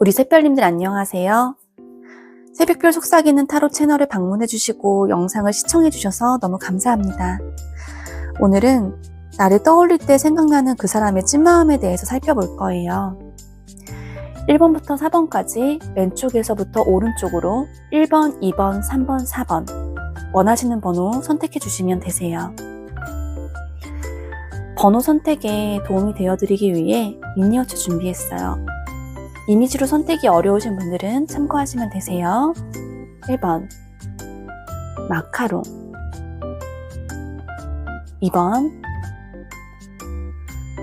우리 샛별님들 안녕하세요. 새벽별 속삭이는 타로 채널을 방문해주시고 영상을 시청해주셔서 너무 감사합니다. 오늘은 나를 떠올릴 때 생각나는 그 사람의 찐마음에 대해서 살펴볼 거예요. 1번부터 4번까지 왼쪽에서부터 오른쪽으로 1번, 2번, 3번, 4번 원하시는 번호 선택해 주시면 되세요. 번호 선택에 도움이 되어드리기 위해 미니어처 준비했어요. 이미지로 선택이 어려우신 분들은 참고하시면 되세요. 1번 마카롱, 2번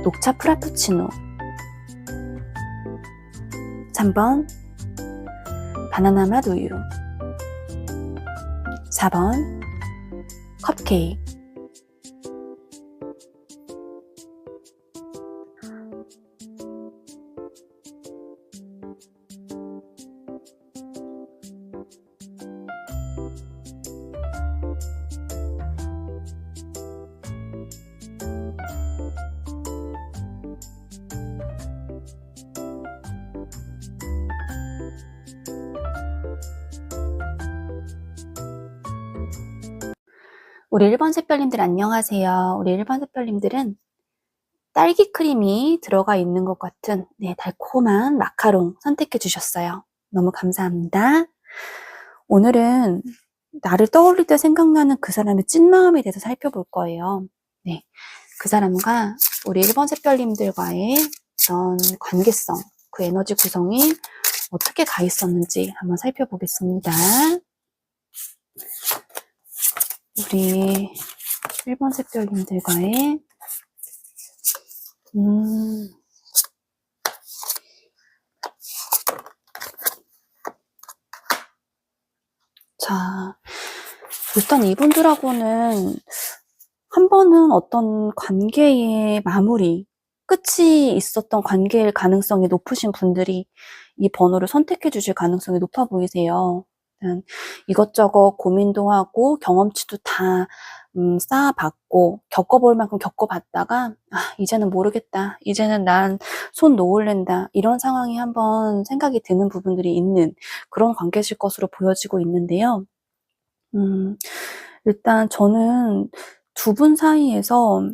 녹차 프라푸치노, 3번 바나나 맛 우유, 4번 컵케이크. 우리 1번 샛별님들 안녕하세요. 우리 1번 샛별님들은 딸기 크림이 들어가 있는 것 같은 달콤한 마카롱 선택해 주셨어요. 너무 감사합니다. 오늘은 나를 떠올릴 때 생각나는 그 사람의 찐마음에 대해서 살펴볼 거예요. 그 사람과 우리 1번 샛별님들과의 그런 관계성, 그 에너지 구성이 어떻게 가 있었는지 한번 살펴보겠습니다. 우리 1번 샛별님들과의 자, 일단 이분들하고는 한 번은 어떤 관계의 마무리, 끝이 있었던 관계일 가능성이 높으신 분들이 이 번호를 선택해 주실 가능성이 높아 보이세요. 이것저것 고민도 하고 경험치도 다 쌓아봤고 겪어볼 만큼 겪어봤다가 이제는 모르겠다, 이제는 난 손 놓을랜다, 이런 상황이 한번 생각이 드는 부분들이 있는 그런 관계실 것으로 보여지고 있는데요. 일단 저는 두 분 사이에서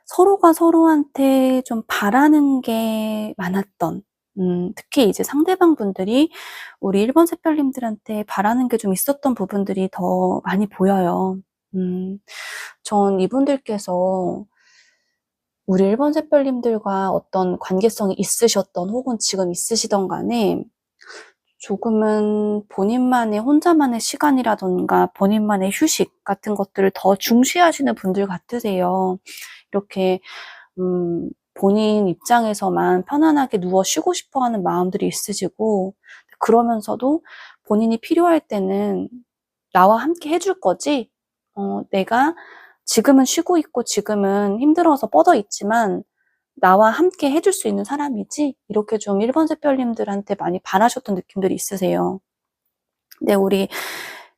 서로가 서로한테 좀 바라는 게 많았던, 특히 이제 상대방 분들이 우리 1번 샛별님들한테 바라는 게 좀 있었던 부분들이 더 많이 보여요. 전 이분들께서 우리 1번 샛별님들과 어떤 관계성이 있으셨던 혹은 지금 있으시던 간에 조금은 본인만의 혼자만의 시간이라던가 본인만의 휴식 같은 것들을 더 중시하시는 분들 같으세요. 이렇게 본인 입장에서만 편안하게 누워 쉬고 싶어하는 마음들이 있으시고, 그러면서도 본인이 필요할 때는 나와 함께 해줄 거지, 내가 지금은 쉬고 있고 지금은 힘들어서 뻗어 있지만 나와 함께 해줄 수 있는 사람이지, 이렇게 좀 1번 샛별님들한테 많이 바라셨던 느낌들이 있으세요. 근데 우리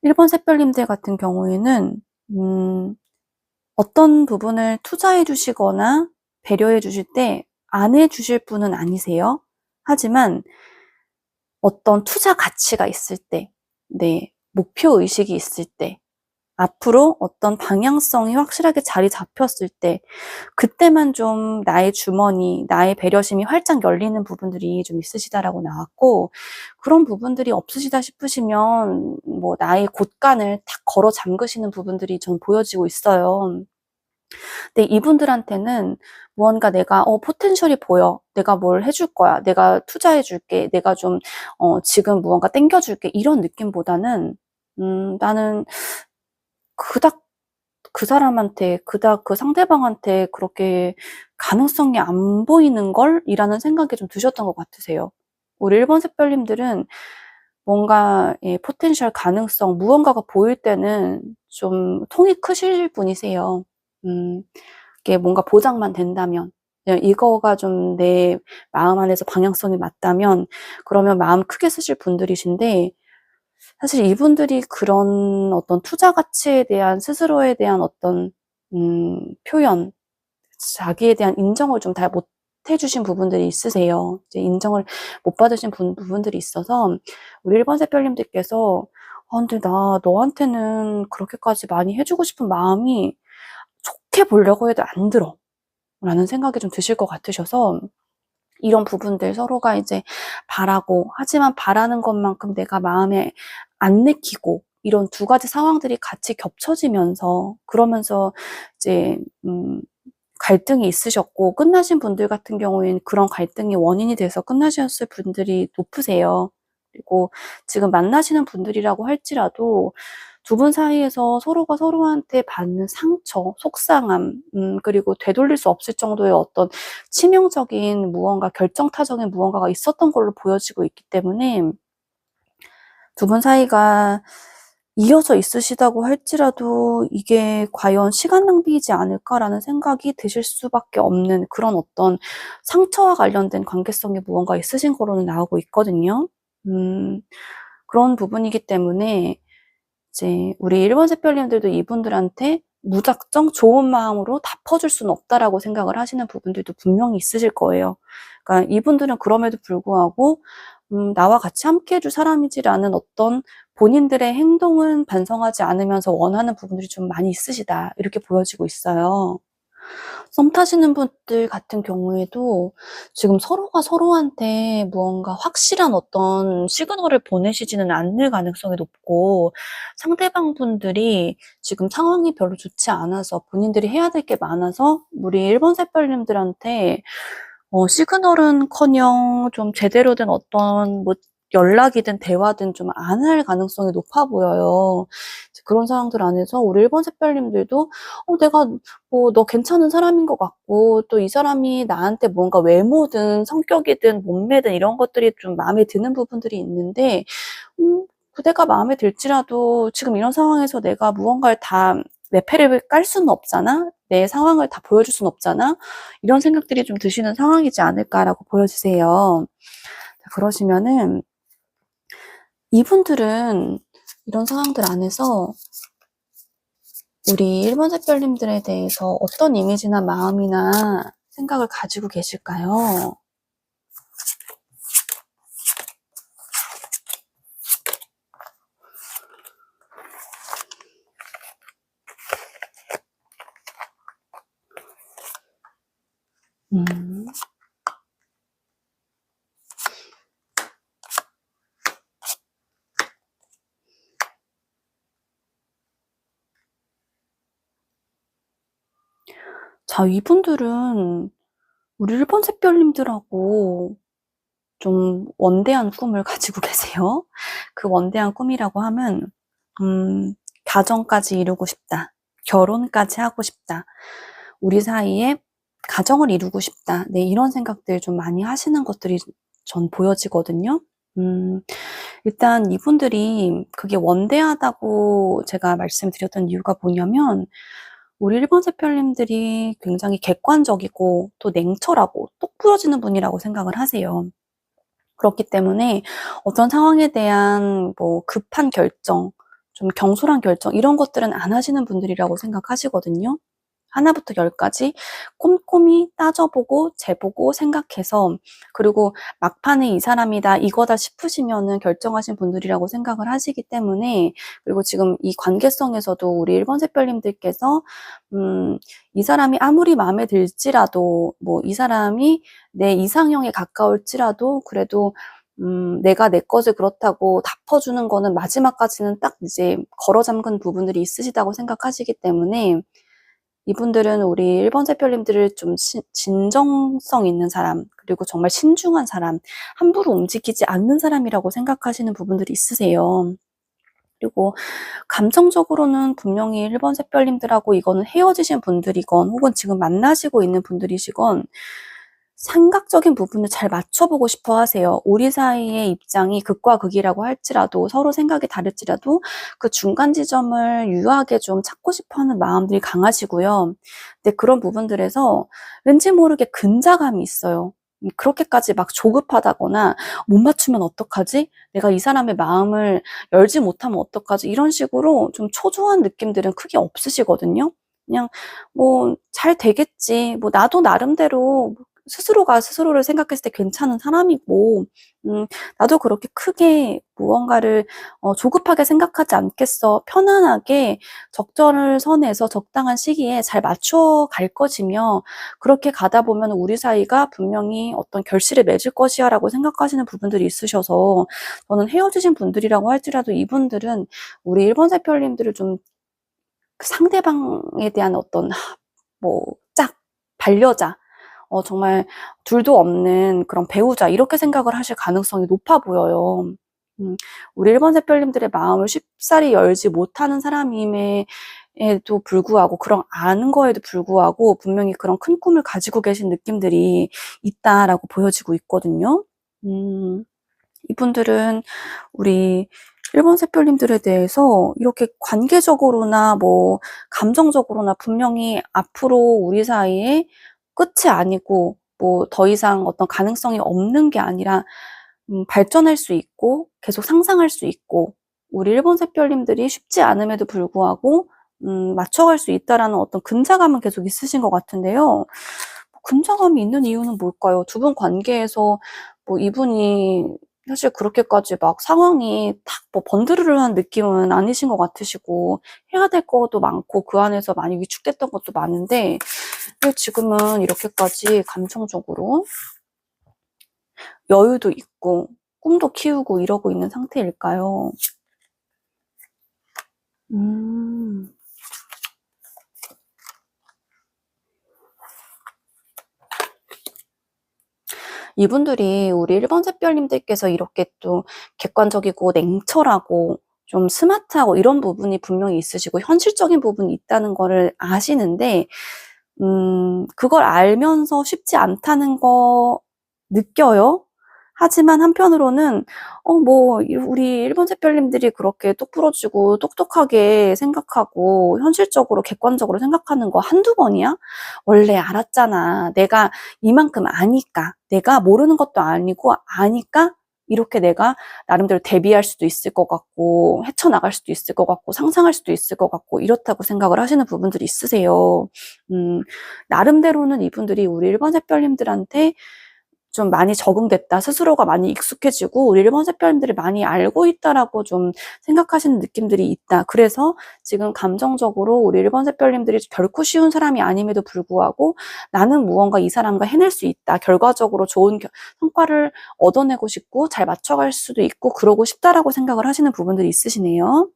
1번 샛별님들 같은 경우에는 어떤 부분을 투자해 주시거나 배려해 주실 때 안 해주실 분은 아니세요. 하지만 어떤 투자 가치가 있을 때, 목표 의식이 있을 때, 앞으로 어떤 방향성이 확실하게 자리 잡혔을 때, 그때만 좀 나의 주머니, 나의 배려심이 활짝 열리는 부분들이 좀 있으시다라고 나왔고, 그런 부분들이 없으시다 싶으시면 나의 곳간을 탁 걸어 잠그시는 부분들이 좀 보여지고 있어요. 근데 이분들한테는 무언가 내가 포텐셜이 보여, 내가 뭘 해줄 거야, 내가 투자해 줄게, 내가 좀 지금 무언가 땡겨줄게, 이런 느낌보다는 나는 그닥 그 사람한테, 그닥 그 상대방한테 그렇게 가능성이 안 보이는 걸? 이라는 생각이 좀 드셨던 것 같으세요. 우리 1번 샛별님들은 뭔가 포텐셜 가능성, 무언가가 보일 때는 좀 통이 크실 분이세요. 이게 뭔가 보장만 된다면, 이거가 좀 내 마음 안에서 방향성이 맞다면, 그러면 마음 크게 쓰실 분들이신데, 사실 이분들이 그런 어떤 투자 가치에 대한, 스스로에 대한 어떤 표현, 자기에 대한 인정을 좀 잘 못 해주신 부분들이 있으세요. 이제 인정을 못 받으신 부분들이 있어서 우리 1번 새별님들께서 근데 나 너한테는 그렇게까지 많이 해주고 싶은 마음이 좋게 보려고 해도 안 들어 라는 생각이 좀 드실 것 같으셔서 이런 부분들 서로가 이제 바라고 하지만 바라는 것만큼 내가 마음에 안 내키고 이런 두 가지 상황들이 같이 겹쳐지면서 그러면서 이제 갈등이 있으셨고 끝나신 분들 같은 경우에는 그런 갈등이 원인이 돼서 끝나셨을 분들이 높으세요. 그리고 지금 만나시는 분들이라고 할지라도 두 분 사이에서 서로가 서로한테 받는 상처, 속상함, 그리고 되돌릴 수 없을 정도의 어떤 치명적인 무언가, 결정타적인 무언가가 있었던 걸로 보여지고 있기 때문에 두 분 사이가 이어져 있으시다고 할지라도 이게 과연 시간 낭비이지 않을까라는 생각이 드실 수밖에 없는 그런 어떤 상처와 관련된 관계성이 무언가 있으신 거로는 나오고 있거든요. 그런 부분이기 때문에 이제 우리 1번 새별님들도 이분들한테 무작정 좋은 마음으로 다 퍼줄 수는 없다라고 생각을 하시는 부분들도 분명히 있으실 거예요. 그러니까 이분들은 그럼에도 불구하고 나와 같이 함께 해줄 사람이지라는 어떤 본인들의 행동은 반성하지 않으면서 원하는 부분들이 좀 많이 있으시다. 이렇게 보여지고 있어요. 썸 타시는 분들 같은 경우에도 지금 서로가 서로한테 무언가 확실한 어떤 시그널을 보내시지는 않을 가능성이 높고 상대방 분들이 지금 상황이 별로 좋지 않아서 본인들이 해야 될 게 많아서 우리 1번 새별님들한테 시그널은커녕 좀 제대로 된 어떤 뭐 연락이든 대화든 좀 안 할 가능성이 높아 보여요. 그런 상황들 안에서 우리 1번 새별님들도 내가 뭐 너 괜찮은 사람인 것 같고 또 이 사람이 나한테 뭔가 외모든 성격이든 몸매든 이런 것들이 좀 마음에 드는 부분들이 있는데 그대가 마음에 들지라도 지금 이런 상황에서 내가 무언가를 다 내 패를 깔 수는 없잖아. 내 상황을 다 보여줄 수는 없잖아. 이런 생각들이 좀 드시는 상황이지 않을까라고 보여지세요. 그러시면은 이분들은 이런 상황들 안에서 우리 1번 새별님들에 대해서 어떤 이미지나 마음이나 생각을 가지고 계실까요? 음. 자, 이분들은 우리 1번 새별님들하고 좀 원대한 꿈을 가지고 계세요. 그 원대한 꿈이라고 하면 가정까지 이루고 싶다. 결혼까지 하고 싶다. 우리 사이에 가정을 이루고 싶다. 네, 이런 생각들 좀 많이 하시는 것들이 전 보여지거든요. 일단 이분들이 그게 원대하다고 제가 말씀드렸던 이유가 뭐냐면 우리 1번 새별님들이 굉장히 객관적이고 또 냉철하고 똑 부러지는 분이라고 생각을 하세요. 그렇기 때문에 어떤 상황에 대한 뭐 급한 결정, 좀 경솔한 결정 이런 것들은 안 하시는 분들이라고 생각하시거든요. 하나부터 열까지 꼼꼼히 따져보고 재보고 생각해서 그리고 막판에 이 사람이다 이거다 싶으시면은 결정하신 분들이라고 생각을 하시기 때문에 그리고 지금 이 관계성에서도 우리 1번 새별님들께서 이 사람이 아무리 마음에 들지라도 뭐 이 사람이 내 이상형에 가까울지라도 그래도 내가 내 것을 그렇다고 다 퍼주는 거는 마지막까지는 딱 이제 걸어 잠근 부분들이 있으시다고 생각하시기 때문에 이분들은 우리 1번 새별님들을 좀 진정성 있는 사람, 그리고 정말 신중한 사람, 함부로 움직이지 않는 사람이라고 생각하시는 부분들이 있으세요. 그리고 감정적으로는 분명히 1번 새별님들하고 이거는 헤어지신 분들이건 혹은 지금 만나시고 있는 분들이시건 생각적인 부분을 잘 맞춰보고 싶어 하세요. 우리 사이의 입장이 극과 극이라고 할지라도 서로 생각이 다를지라도 그 중간 지점을 유하게 좀 찾고 싶어 하는 마음들이 강하시고요. 근데 그런 부분들에서 왠지 모르게 근자감이 있어요. 그렇게까지 막 조급하다거나 못 맞추면 어떡하지? 내가 이 사람의 마음을 열지 못하면 어떡하지? 이런 식으로 좀 초조한 느낌들은 크게 없으시거든요. 그냥 뭐 잘 되겠지. 뭐 나도 나름대로 스스로가 스스로를 생각했을 때 괜찮은 사람이고, 나도 그렇게 크게 무언가를 조급하게 생각하지 않겠어. 편안하게 적절선에서 적당한 시기에 잘 맞춰 갈 것이며, 그렇게 가다 보면 우리 사이가 분명히 어떤 결실을 맺을 것이야 라고 생각하시는 부분들이 있으셔서, 저는 헤어지신 분들이라고 할지라도 이분들은 우리 1번 세별님들을 좀 상대방에 대한 어떤 짝, 반려자, 정말 둘도 없는 그런 배우자 이렇게 생각을 하실 가능성이 높아 보여요. 우리 1번 세별님들의 마음을 쉽사리 열지 못하는 사람임에도 불구하고, 그런 아는 거에도 불구하고 분명히 그런 큰 꿈을 가지고 계신 느낌들이 있다라고 보여지고 있거든요. 이분들은 우리 1번 세별님들에 대해서 이렇게 관계적으로나 감정적으로나 분명히 앞으로 우리 사이에 끝이 아니고 더 이상 어떤 가능성이 없는 게 아니라 발전할 수 있고 계속 상상할 수 있고, 우리 1번 세별님들이 쉽지 않음에도 불구하고 맞춰갈 수 있다라는 어떤 근자감은 계속 있으신 것 같은데요. 근자감이 있는 이유는 뭘까요? 두 분 관계에서 이분이 사실 그렇게까지 막 상황이 탁 번드르르한 느낌은 아니신 것 같으시고, 해야 될 것도 많고 그 안에서 많이 위축됐던 것도 많은데, 왜 지금은 이렇게까지 감정적으로 여유도 있고 꿈도 키우고 이러고 있는 상태일까요? 이분들이 우리 1번 세별님들께서 이렇게 또 객관적이고 냉철하고 좀 스마트하고 이런 부분이 분명히 있으시고 현실적인 부분이 있다는 거를 아시는데, 그걸 알면서 쉽지 않다는 거 느껴요. 하지만 한편으로는 우리 1번 세별님들이 그렇게 똑부러지고 똑똑하게 생각하고 현실적으로 객관적으로 생각하는 거 한두 번이야? 원래 알았잖아. 내가 이만큼 아니까. 내가 모르는 것도 아니고 아니까 이렇게 내가 나름대로 대비할 수도 있을 것 같고 헤쳐나갈 수도 있을 것 같고 상상할 수도 있을 것 같고 이렇다고 생각을 하시는 부분들이 있으세요. 나름대로는 이분들이 우리 1번 세별님들한테 좀 많이 적응됐다, 스스로가 많이 익숙해지고 우리 1번 세별님들이 많이 알고 있다라고 좀 생각하시는 느낌들이 있다. 그래서 지금 감정적으로 우리 1번 세별님들이 결코 쉬운 사람이 아님에도 불구하고 나는 무언가 이 사람과 해낼 수 있다, 결과적으로 좋은 성과를 얻어내고 싶고 잘 맞춰갈 수도 있고 그러고 싶다라고 생각을 하시는 부분들이 있으시네요.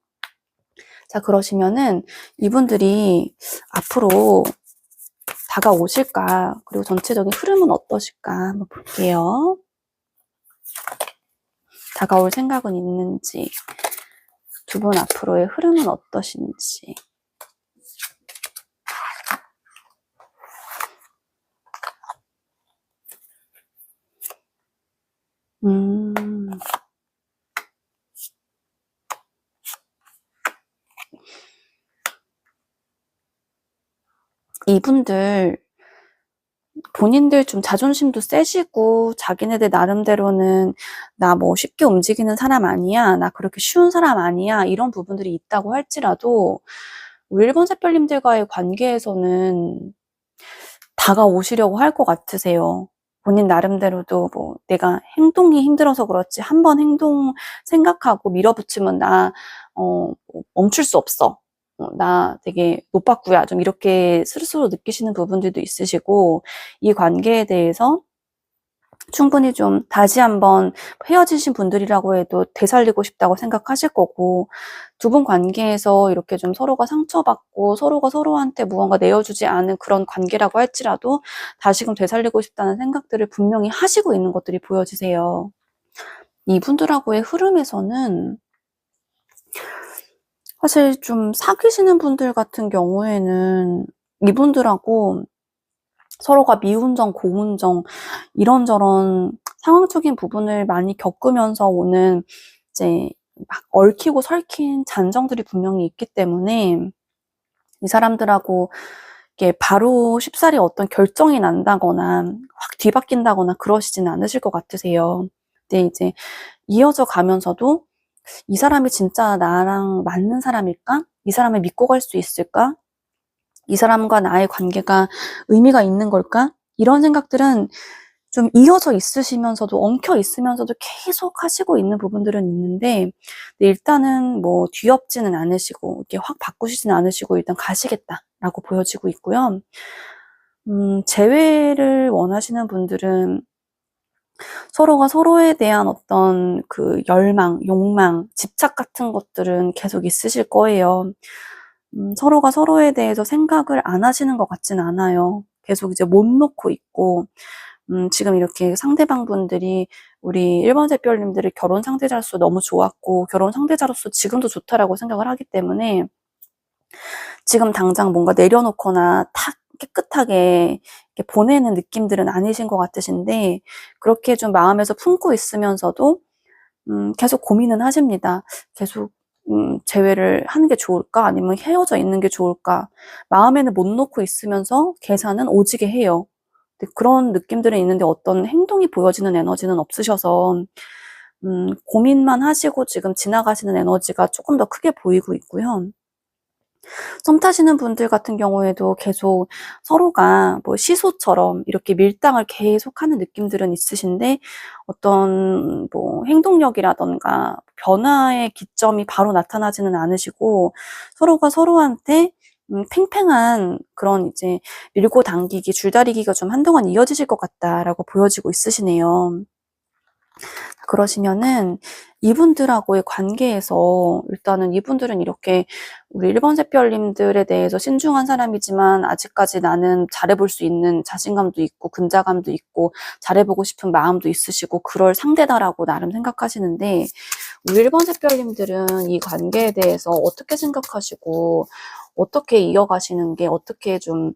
자, 그러시면은 이분들이 앞으로 다가오실까? 그리고 전체적인 흐름은 어떠실까? 한번 볼게요. 다가올 생각은 있는지, 두 분 앞으로의 흐름은 어떠신지. 이분들 본인들 좀 자존심도 세시고 자기네들 나름대로는 나 쉽게 움직이는 사람 아니야, 나 그렇게 쉬운 사람 아니야, 이런 부분들이 있다고 할지라도 우리 1번 세별님들과의 관계에서는 다가오시려고 할 것 같으세요. 본인 나름대로도 내가 행동이 힘들어서 그렇지 한번 행동 생각하고 밀어붙이면 나 멈출 수 없어, 나 되게 노빠꾸야, 좀 이렇게 스스로 느끼시는 부분들도 있으시고, 이 관계에 대해서 충분히 좀 다시 한번 헤어지신 분들이라고 해도 되살리고 싶다고 생각하실 거고, 두 분 관계에서 이렇게 좀 서로가 상처받고 서로가 서로한테 무언가 내어주지 않은 그런 관계라고 할지라도 다시금 되살리고 싶다는 생각들을 분명히 하시고 있는 것들이 보여지세요. 이분들하고의 흐름에서는 사실 좀 사귀시는 분들 같은 경우에는 이분들하고 서로가 미운정, 고운정, 이런저런 상황적인 부분을 많이 겪으면서 오는 이제 막 얽히고 설킨 잔정들이 분명히 있기 때문에 이 사람들하고 이게 바로 쉽사리 어떤 결정이 난다거나 확 뒤바뀐다거나 그러시지는 않으실 것 같으세요. 근데 이제 이어져 가면서도 이 사람이 진짜 나랑 맞는 사람일까? 이 사람을 믿고 갈 수 있을까? 이 사람과 나의 관계가 의미가 있는 걸까? 이런 생각들은 좀 이어져 있으시면서도, 엉켜 있으면서도 계속 하시고 있는 부분들은 있는데, 일단은 뭐 뒤엎지는 않으시고 이렇게 확 바꾸시지는 않으시고 일단 가시겠다라고 보여지고 있고요. 재회를 원하시는 분들은 서로가 서로에 대한 어떤 그 열망, 욕망, 집착 같은 것들은 계속 있으실 거예요. 서로가 서로에 대해서 생각을 안 하시는 것 같진 않아요. 계속 이제 못 놓고 있고, 지금 이렇게 상대방 분들이 우리 1번 샛별님들의 결혼 상대자로서 너무 좋았고, 결혼 상대자로서 지금도 좋다라고 생각을 하기 때문에, 지금 당장 뭔가 내려놓거나 탁 깨끗하게 이렇게 보내는 느낌들은 아니신 것 같으신데, 그렇게 좀 마음에서 품고 있으면서도 계속 고민은 하십니다. 계속 재회를 하는 게 좋을까? 아니면 헤어져 있는 게 좋을까? 마음에는 못 놓고 있으면서 계산은 오지게 해요. 근데 그런 느낌들은 있는데 어떤 행동이 보여지는 에너지는 없으셔서 고민만 하시고 지금 지나가시는 에너지가 조금 더 크게 보이고 있고요. 썸 타시는 분들 같은 경우에도 계속 서로가 뭐 시소처럼 이렇게 밀당을 계속하는 느낌들은 있으신데, 어떤 뭐 행동력이라던가 변화의 기점이 바로 나타나지는 않으시고, 서로가 서로한테 팽팽한 그런 이제 밀고 당기기, 줄다리기가 좀 한동안 이어지실 것 같다라고 보여지고 있으시네요. 그러시면은 이분들하고의 관계에서 일단은 이분들은 이렇게 우리 1번 샛별님들에 대해서 신중한 사람이지만 아직까지 나는 잘해볼 수 있는 자신감도 있고 근자감도 있고 잘해보고 싶은 마음도 있으시고 그럴 상대다라고 나름 생각하시는데, 우리 1번 샛별님들은 이 관계에 대해서 어떻게 생각하시고 어떻게 이어가시는 게, 어떻게 좀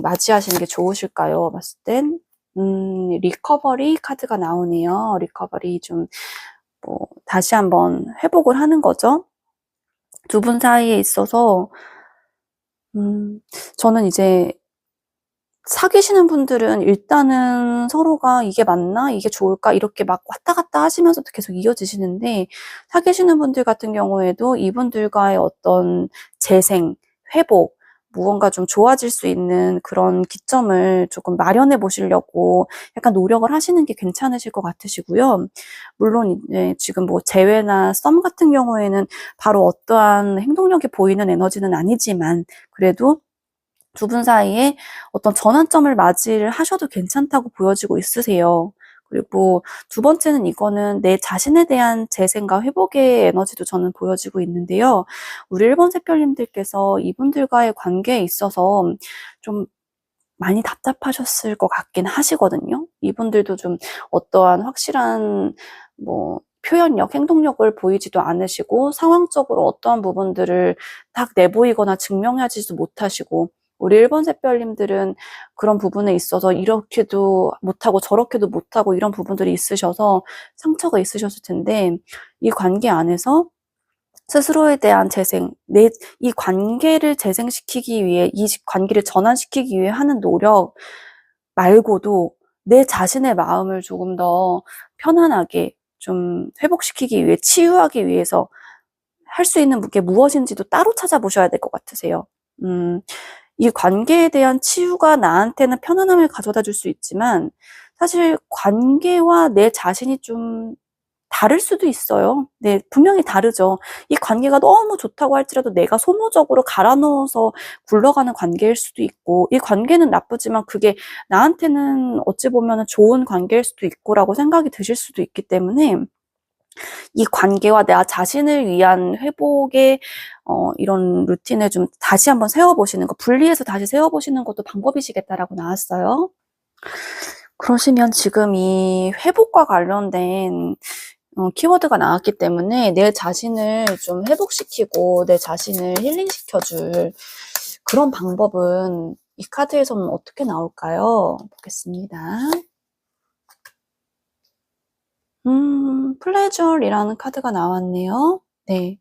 맞이하시는 게 좋으실까요? 봤을 땐 리커버리 카드가 나오네요. 리커버리 좀, 뭐, 다시 한번 회복을 하는 거죠. 두 분 사이에 있어서, 저는 이제 사귀시는 분들은 일단은 서로가 이게 맞나? 이게 좋을까? 이렇게 막 왔다 갔다 하시면서도 계속 이어지시는데, 사귀시는 분들 같은 경우에도 이분들과의 어떤 재생, 회복, 무언가 좀 좋아질 수 있는 그런 기점을 조금 마련해 보시려고 약간 노력을 하시는 게 괜찮으실 것 같으시고요. 물론 이제 지금 뭐 재회나 썸 같은 경우에는 바로 어떠한 행동력이 보이는 에너지는 아니지만, 그래도 두 분 사이에 어떤 전환점을 맞이를 하셔도 괜찮다고 보여지고 있으세요. 그리고 두 번째는, 이거는 내 자신에 대한 재생과 회복의 에너지도 저는 보여지고 있는데요. 우리 1번 샛별님들께서 이분들과의 관계에 있어서 좀 많이 답답하셨을 것 같긴 하시거든요. 이분들도 좀 어떠한 확실한 뭐 표현력, 행동력을 보이지도 않으시고, 상황적으로 어떠한 부분들을 딱 내보이거나 증명하지도 못하시고, 우리 1번 샛별님들은 그런 부분에 있어서 이렇게도 못하고 저렇게도 못하고 이런 부분들이 있으셔서 상처가 있으셨을 텐데, 이 관계 안에서 스스로에 대한 재생, 이 관계를 재생시키기 위해, 이 관계를 전환시키기 위해 하는 노력 말고도 내 자신의 마음을 조금 더 편안하게 좀 회복시키기 위해, 치유하기 위해서 할 수 있는 게 무엇인지도 따로 찾아보셔야 될 것 같으세요. 이 관계에 대한 치유가 나한테는 편안함을 가져다 줄 수 있지만, 사실 관계와 내 자신이 좀 다를 수도 있어요. 네, 분명히 다르죠. 이 관계가 너무 좋다고 할지라도 내가 소모적으로 갈아 넣어서 굴러가는 관계일 수도 있고, 이 관계는 나쁘지만 그게 나한테는 어찌 보면은 좋은 관계일 수도 있고라고 생각이 드실 수도 있기 때문에, 이 관계와 나 자신을 위한 회복의 이런 루틴을 좀 다시 한번 세워보시는 거, 분리해서 다시 세워보시는 것도 방법이시겠다라고 나왔어요. 그러시면 지금 이 회복과 관련된 키워드가 나왔기 때문에, 내 자신을 좀 회복시키고 내 자신을 힐링시켜줄 그런 방법은 이 카드에서는 어떻게 나올까요? 보겠습니다. 플레저이라는 카드가 나왔네요. 네.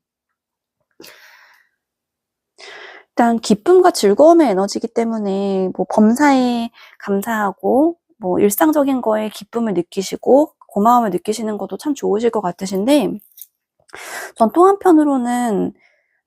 일단 기쁨과 즐거움의 에너지이기 때문에 뭐 범사에 감사하고 뭐 일상적인 거에 기쁨을 느끼시고 고마움을 느끼시는 것도 참 좋으실 것 같으신데, 전 또 한편으로는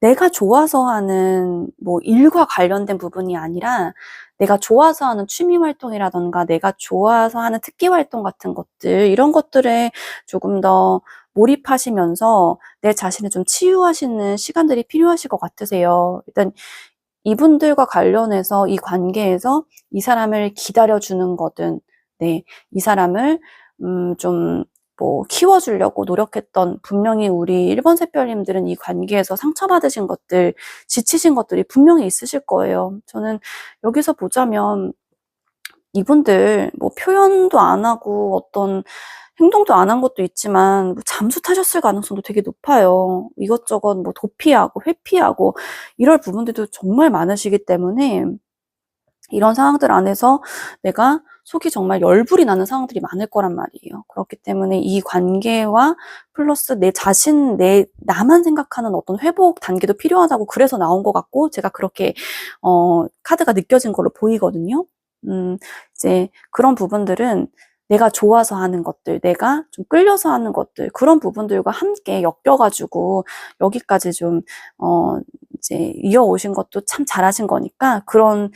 내가 좋아서 하는 뭐 일과 관련된 부분이 아니라 내가 좋아서 하는 취미 활동이라던가 내가 좋아서 하는 특기 활동 같은 것들, 이런 것들에 조금 더 몰입하시면서 내 자신을 좀 치유하시는 시간들이 필요하실 것 같으세요. 일단 이분들과 관련해서 이 관계에서 이 사람을 기다려주는 거든, 네, 이 사람을 좀 뭐 키워주려고 노력했던, 분명히 우리 1번 샛별님들은 이 관계에서 상처받으신 것들, 지치신 것들이 분명히 있으실 거예요. 저는 여기서 보자면 이분들 뭐 표현도 안 하고 어떤 행동도 안 한 것도 있지만 뭐 잠수 타셨을 가능성도 되게 높아요. 이것저것 뭐 도피하고 회피하고 이럴 부분들도 정말 많으시기 때문에 이런 상황들 안에서 내가 속이 정말 열불이 나는 상황들이 많을 거란 말이에요. 그렇기 때문에 이 관계와 플러스 내 자신, 나만 생각하는 어떤 회복 단계도 필요하다고 그래서 나온 것 같고, 제가 그렇게, 카드가 느껴진 걸로 보이거든요. 이제 그런 부분들은 내가 좋아서 하는 것들, 내가 좀 끌려서 하는 것들, 그런 부분들과 함께 엮여가지고 여기까지 좀, 이제 이어오신 것도 참 잘하신 거니까 그런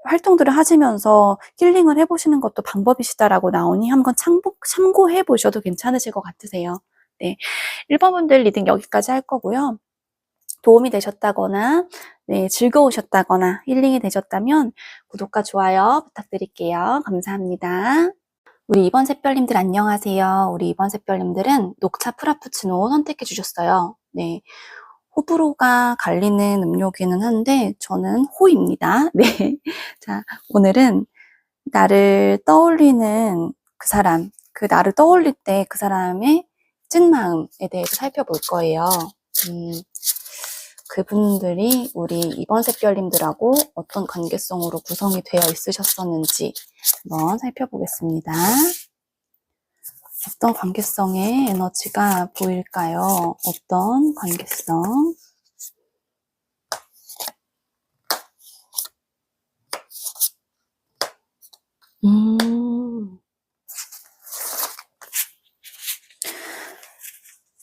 활동들을 하시면서 힐링을 해보시는 것도 방법이시다라고 나오니 한번 참고해 보셔도 괜찮으실 것 같으세요. 네. 1번 분들 리딩 여기까지 할 거고요. 도움이 되셨다거나, 네, 즐거우셨다거나, 힐링이 되셨다면 구독과 좋아요 부탁드릴게요. 감사합니다. 우리 2번 샛별님들 안녕하세요. 우리 2번 샛별님들은 녹차 프라푸치노 선택해 주셨어요. 네. 호불호가 갈리는 음료기는 한데 저는 호입니다. 네. 자, 오늘은 나를 떠올리는 그 사람, 그 나를 떠올릴 때 그 사람의 찐마음에 대해서 살펴볼 거예요. 그분들이 우리 2번 샛별님들하고 어떤 관계성으로 구성이 되어 있으셨었는지 한번 살펴보겠습니다. 어떤 관계성의 에너지가 보일까요? 어떤 관계성?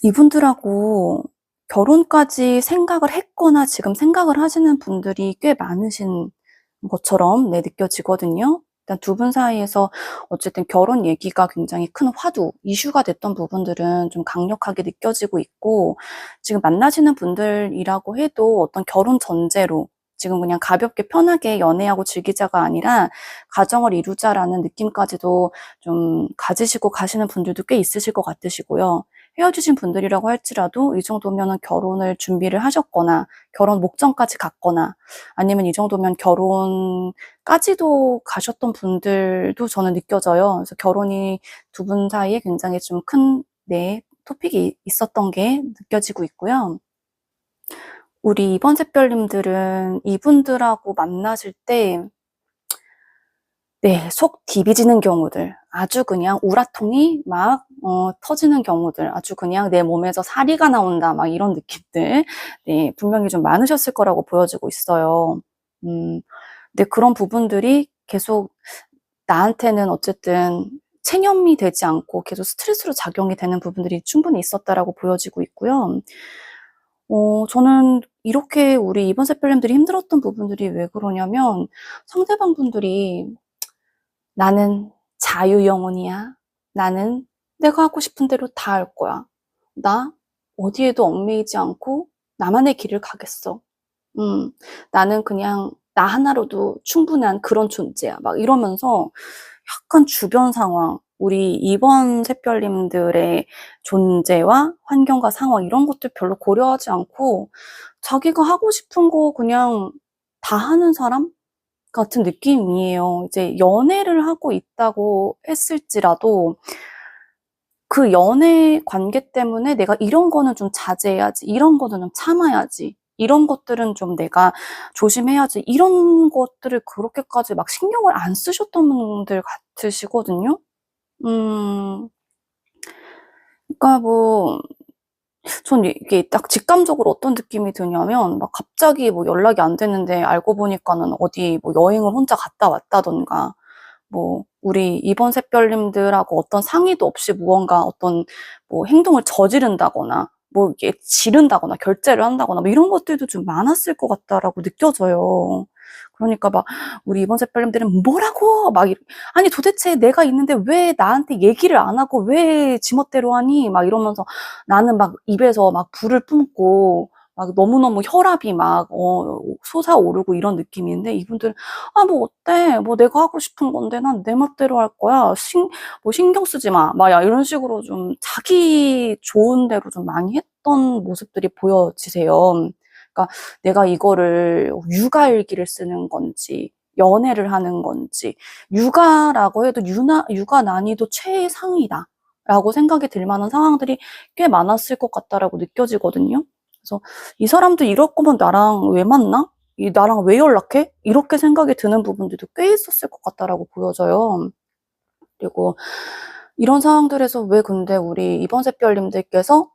이분들하고 결혼까지 생각을 했거나 지금 생각을 하시는 분들이 꽤 많으신 것처럼 느껴지거든요. 일단 두 분 사이에서 어쨌든 결혼 얘기가 굉장히 큰 화두, 이슈가 됐던 부분들은 좀 강력하게 느껴지고 있고, 지금 만나시는 분들이라고 해도 어떤 결혼 전제로 지금 그냥 가볍게 편하게 연애하고 즐기자가 아니라 가정을 이루자라는 느낌까지도 좀 가지시고 가시는 분들도 꽤 있으실 것 같으시고요. 헤어지신 분들이라고 할지라도 이 정도면 결혼을 준비를 하셨거나 결혼 목전까지 갔거나 아니면 이 정도면 결혼까지도 가셨던 분들도 저는 느껴져요. 그래서 결혼이 두 분 사이에 굉장히 좀 큰, 네, 토픽이 있었던 게 느껴지고 있고요. 우리 2번 샛별님들은 이분들하고 만나실 때 네, 속 디비지는 경우들, 아주 그냥 우라통이 막 터지는 경우들, 아주 그냥 내 몸에서 사리가 나온다, 막 이런 느낌들, 네, 분명히 좀 많으셨을 거라고 보여지고 있어요. 근데 그런 부분들이 계속 나한테는 어쨌든 체념이 되지 않고 계속 스트레스로 작용이 되는 부분들이 충분히 있었다라고 보여지고 있고요. 저는 이렇게 우리 2번 샛별님들이 힘들었던 부분들이 왜 그러냐면 상대방 분들이 나는 자유영혼이야. 나는 내가 하고 싶은 대로 다 할 거야. 나 어디에도 얽매이지 않고 나만의 길을 가겠어. 나는 그냥 나 하나로도 충분한 그런 존재야. 막 이러면서 약간 주변 상황, 우리 2번 샛별님들의 존재와 환경과 상황 이런 것들 별로 고려하지 않고 자기가 하고 싶은 거 그냥 다 하는 사람? 같은 느낌이에요. 이제 연애를 하고 있다고 했을지라도 그 연애 관계 때문에 내가 이런 거는 좀 자제해야지, 이런 거는 좀 참아야지, 이런 것들은 좀 내가 조심해야지, 이런 것들을 그렇게까지 막 신경을 안 쓰셨던 분들 같으시거든요. 그러니까 뭐, 전 이게 딱 직감적으로 어떤 느낌이 드냐면, 막 갑자기 뭐 연락이 안 되는데 알고 보니까는 어디 뭐 여행을 혼자 갔다 왔다던가, 뭐 우리 2번 샛별님들하고 어떤 상의도 없이 무언가 어떤 뭐 행동을 저지른다거나 뭐 이게 지른다거나 결제를 한다거나 뭐 이런 것들도 좀 많았을 것 같다라고 느껴져요. 그러니까 막 우리 이번 셋별님들은 뭐라고 막 아니 도대체 내가 있는데 왜 나한테 얘기를 안 하고 왜 지멋대로 하니? 막 이러면서 나는 막 입에서 막 불을 뿜고 막 너무너무 혈압이 막 솟아오르고 이런 느낌인데 이분들은 아 뭐 어때? 뭐 내가 하고 싶은 건데 난 내 맘대로 할 거야. 뭐 신경 쓰지 마. 막 이런 식으로 좀 자기 좋은 대로 좀 많이 했던 모습들이 보여지세요. 그러니까 내가 이거를 육아일기를 쓰는 건지 연애를 하는 건지 육아라고 해도 육아 난이도 최상이다 라고 생각이 들 만한 상황들이 꽤 많았을 것 같다라고 느껴지거든요. 그래서 이 사람도 이럴 거면 나랑 왜 만나? 나랑 왜 연락해? 이렇게 생각이 드는 부분들도 꽤 있었을 것 같다라고 보여져요. 그리고 이런 상황들에서 왜 근데 우리 이번 샛별님들께서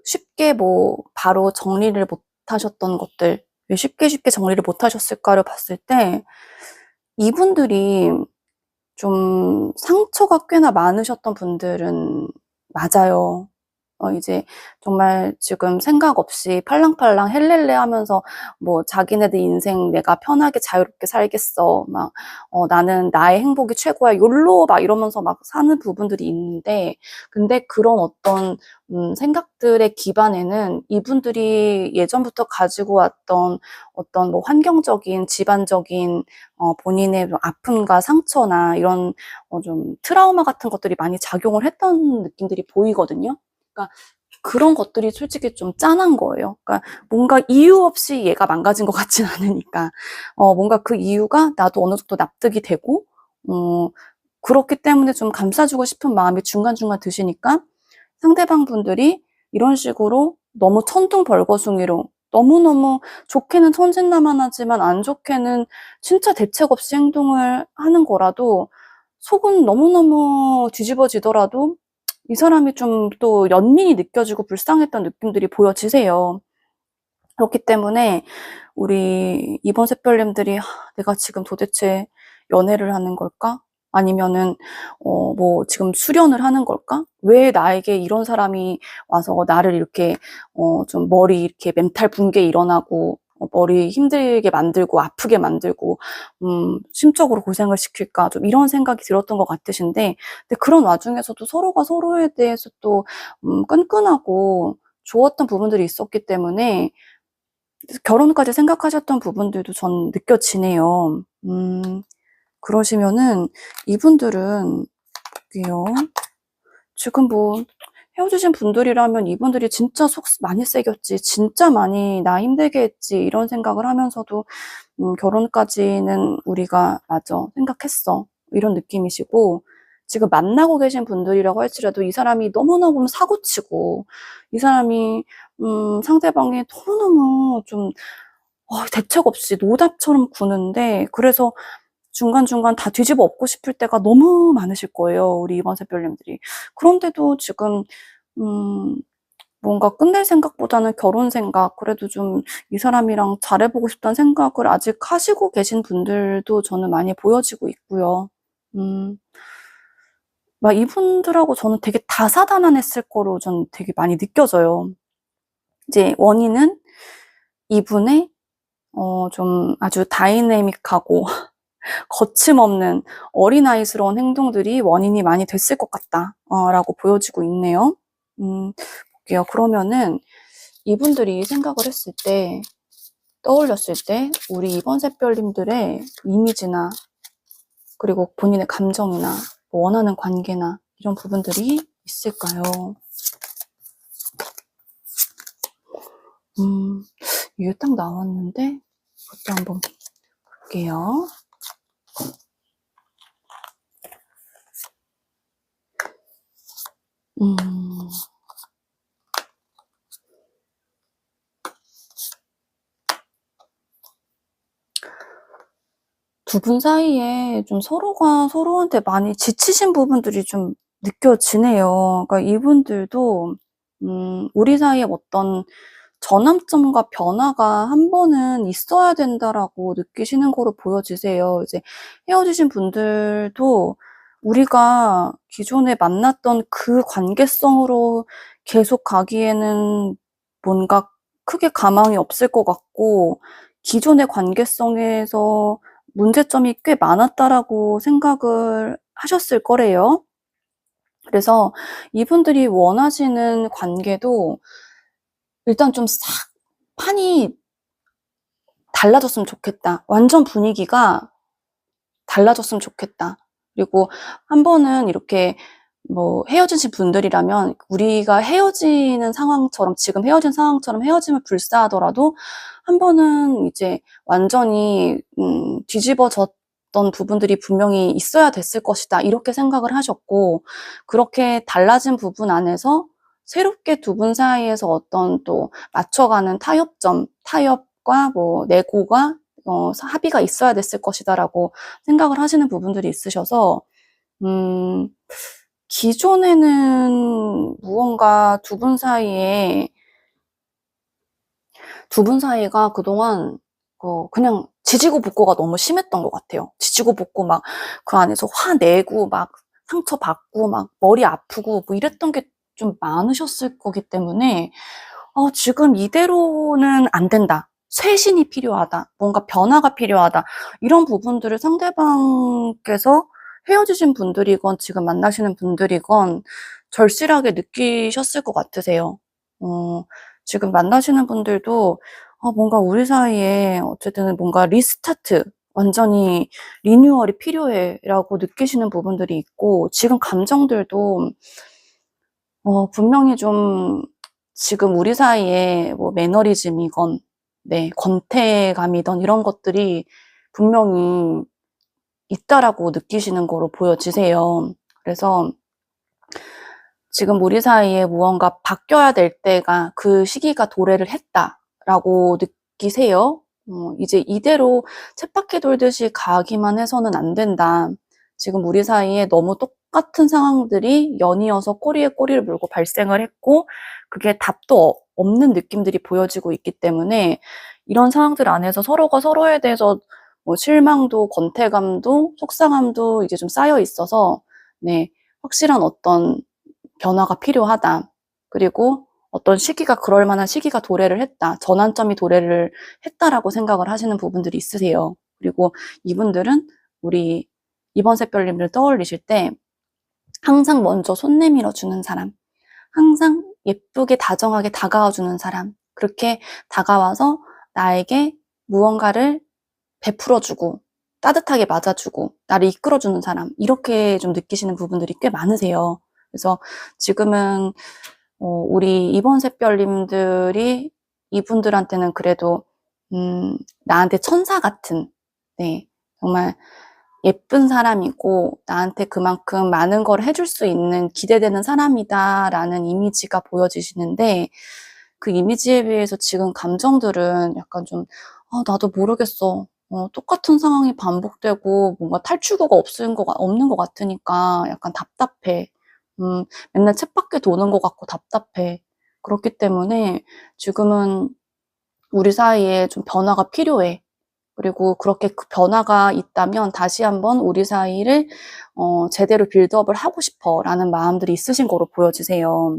쉽게 뭐 바로 정리를 못 하셨던 것들, 왜 쉽게 정리를 못 하셨을까를 봤을 때 이분들이 좀 상처가 꽤나 많으셨던 분들은 맞아요. 이제 정말 지금 생각 없이 팔랑팔랑 헬렐레 하면서 뭐 자기네들 인생 내가 편하게 자유롭게 살겠어. 막, 나는 나의 행복이 최고야. 욜로 막 이러면서 막 사는 부분들이 있는데, 근데 그런 어떤, 생각들의 기반에는 이분들이 예전부터 가지고 왔던 어떤 뭐 환경적인, 집안적인, 본인의 아픔과 상처나 이런, 좀 트라우마 같은 것들이 많이 작용을 했던 느낌들이 보이거든요. 그러니까 그런 것들이 솔직히 좀 짠한 거예요. 그러니까 뭔가 이유 없이 얘가 망가진 것 같진 않으니까. 뭔가 그 이유가 나도 어느 정도 납득이 되고, 그렇기 때문에 좀 감싸주고 싶은 마음이 중간중간 드시니까 상대방 분들이 이런 식으로 너무 천둥벌거숭이로 너무너무 좋게는 천진난만하지만 안 좋게는 진짜 대책 없이 행동을 하는 거라도 속은 너무너무 뒤집어지더라도 이 사람이 좀 또 연민이 느껴지고 불쌍했던 느낌들이 보여지세요. 그렇기 때문에 우리 이번 샛별님들이 내가 지금 도대체 연애를 하는 걸까? 아니면은 뭐 지금 수련을 하는 걸까? 왜 나에게 이런 사람이 와서 나를 이렇게 좀 머리 이렇게 멘탈 붕괴 일어나고 머리 힘들게 만들고 아프게 만들고 심적으로 고생을 시킬까? 좀 이런 생각이 들었던 것 같으신데 근데 그런 와중에서도 서로가 서로에 대해서 또 끈끈하고 좋았던 부분들이 있었기 때문에 결혼까지 생각하셨던 부분들도 전 느껴지네요. 그러시면은 이분들은 볼게요. 지금 뭐 헤어지신 분들이라면 이분들이 진짜 속 많이 새겼지, 진짜 많이 나 힘들게 했지 이런 생각을 하면서도 결혼까지는 우리가 맞아 생각했어 이런 느낌이시고 지금 만나고 계신 분들이라고 할지라도 이 사람이 너무너무 사고치고 이 사람이 상대방이 너무너무 좀 대책 없이 노답처럼 구는데 그래서 중간중간 다 뒤집어 엎고 싶을 때가 너무 많으실 거예요. 우리 이번 샛별님들이. 그런데도 지금 뭔가 끝낼 생각보다는 결혼 생각, 그래도 좀 이 사람이랑 잘해보고 싶다는 생각을 아직 하시고 계신 분들도 저는 많이 보여지고 있고요. 막 이분들하고 저는 되게 다사다난했을 거로 저는 되게 많이 느껴져요. 이제 원인은 이분의 좀 아주 다이내믹하고 거침없는 어린아이스러운 행동들이 원인이 많이 됐을 것 같다 라고 보여지고 있네요. 볼게요. 그러면은 이분들이 생각을 했을 때 떠올렸을 때 우리 이번 샛별님들의 이미지나 그리고 본인의 감정이나 원하는 관계나 이런 부분들이 있을까요? 이게 딱 나왔는데 그것도 한번 볼게요. 두 분 사이에 좀 서로가 서로한테 많이 지치신 부분들이 좀 느껴지네요. 그러니까 이분들도 우리 사이에 어떤 전환점과 변화가 한 번은 있어야 된다라고 느끼시는 거로 보여지세요. 이제 헤어지신 분들도 우리가 기존에 만났던 그 관계성으로 계속 가기에는 뭔가 크게 가망이 없을 것 같고, 기존의 관계성에서 문제점이 꽤 많았다라고 생각을 하셨을 거래요. 그래서 이분들이 원하시는 관계도 일단 좀 싹 판이 달라졌으면 좋겠다. 완전 분위기가 달라졌으면 좋겠다. 그리고 한 번은 이렇게 뭐 헤어지신 분들이라면 우리가 헤어지는 상황처럼, 지금 헤어진 상황처럼 헤어짐을 불사하더라도 한 번은 이제 완전히 뒤집어졌던 부분들이 분명히 있어야 됐을 것이다, 이렇게 생각을 하셨고, 그렇게 달라진 부분 안에서 새롭게 두 분 사이에서 어떤 또 맞춰가는 타협점, 타협과 뭐 내고가 합의가 있어야 됐을 것이다라고 생각을 하시는 부분들이 있으셔서, 기존에는 무언가 두 분 사이가 그동안 그냥 지지고 볶고가 너무 심했던 것 같아요. 지지고 볶고 막 그 안에서 화내고 막 상처받고 막 머리 아프고 뭐 이랬던 게 좀 많으셨을 거기 때문에, 지금 이대로는 안 된다, 쇄신이 필요하다, 뭔가 변화가 필요하다, 이런 부분들을 상대방께서 헤어지신 분들이건 지금 만나시는 분들이건 절실하게 느끼셨을 것 같으세요. 지금 만나시는 분들도 뭔가 우리 사이에 어쨌든 뭔가 리스타트, 완전히 리뉴얼이 필요해 라고 느끼시는 부분들이 있고, 지금 감정들도 분명히 좀 지금 우리 사이에 뭐 매너리즘이건 권태감이던 이런 것들이 분명히 있다라고 느끼시는 거로 보여지세요. 그래서 지금 우리 사이에 무언가 바뀌어야 될 때가, 그 시기가 도래를 했다라고 느끼세요. 이제 이대로 쳇바퀴 돌듯이 가기만 해서는 안 된다. 지금 우리 사이에 너무 똑같은 상황들이 연이어서 꼬리에 꼬리를 물고 발생을 했고, 그게 답도 없는 느낌들이 보여지고 있기 때문에, 이런 상황들 안에서 서로가 서로에 대해서 뭐 실망도, 권태감도, 속상함도 이제 좀 쌓여 있어서, 확실한 어떤 변화가 필요하다. 그리고 어떤 시기가, 그럴 만한 시기가 도래를 했다, 전환점이 도래를 했다라고 생각을 하시는 부분들이 있으세요. 그리고 이분들은 우리 이번 샛별님을 떠올리실 때 항상 먼저 손 내밀어 주는 사람, 항상 예쁘게 다정하게 다가와 주는 사람, 그렇게 다가와서 나에게 무언가를 베풀어주고 따뜻하게 맞아주고 나를 이끌어주는 사람, 이렇게 좀 느끼시는 부분들이 꽤 많으세요. 그래서 지금은 우리 이번 샛별님들이 이분들한테는 그래도 나한테 천사 같은, 정말 예쁜 사람이고 나한테 그만큼 많은 걸 해줄 수 있는 기대되는 사람이다라는 이미지가 보여지시는데, 그 이미지에 비해서 지금 감정들은 약간 좀 나도 모르겠어, 똑같은 상황이 반복되고 뭔가 탈출구가 없는 것 같으니까 약간 답답해, 맨날 쳇바퀴 도는 것 같고 답답해. 그렇기 때문에 지금은 우리 사이에 좀 변화가 필요해. 그리고 그렇게 그 변화가 있다면 다시 한번 우리 사이를 제대로 빌드업을 하고 싶어라는 마음들이 있으신 거로 보여지세요.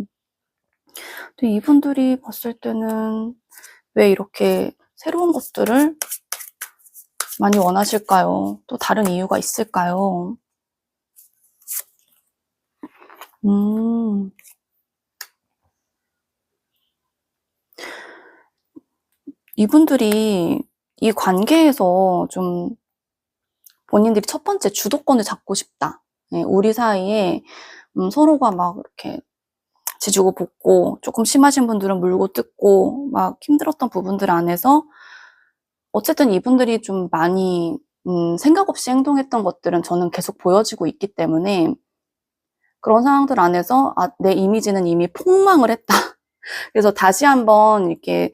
근데 이분들이 봤을 때는 왜 이렇게 새로운 것들을 많이 원하실까요? 또 다른 이유가 있을까요? 이분들이 이 관계에서 좀 본인들이 첫 번째 주도권을 잡고 싶다. 우리 사이에 서로가 막 이렇게 지지고 볶고, 조금 심하신 분들은 물고 뜯고 막 힘들었던 부분들 안에서 어쨌든 이분들이 좀 많이 생각 없이 행동했던 것들은 저는 계속 보여지고 있기 때문에, 그런 상황들 안에서 내 이미지는 이미 폭망을 했다. 그래서 다시 한번 이렇게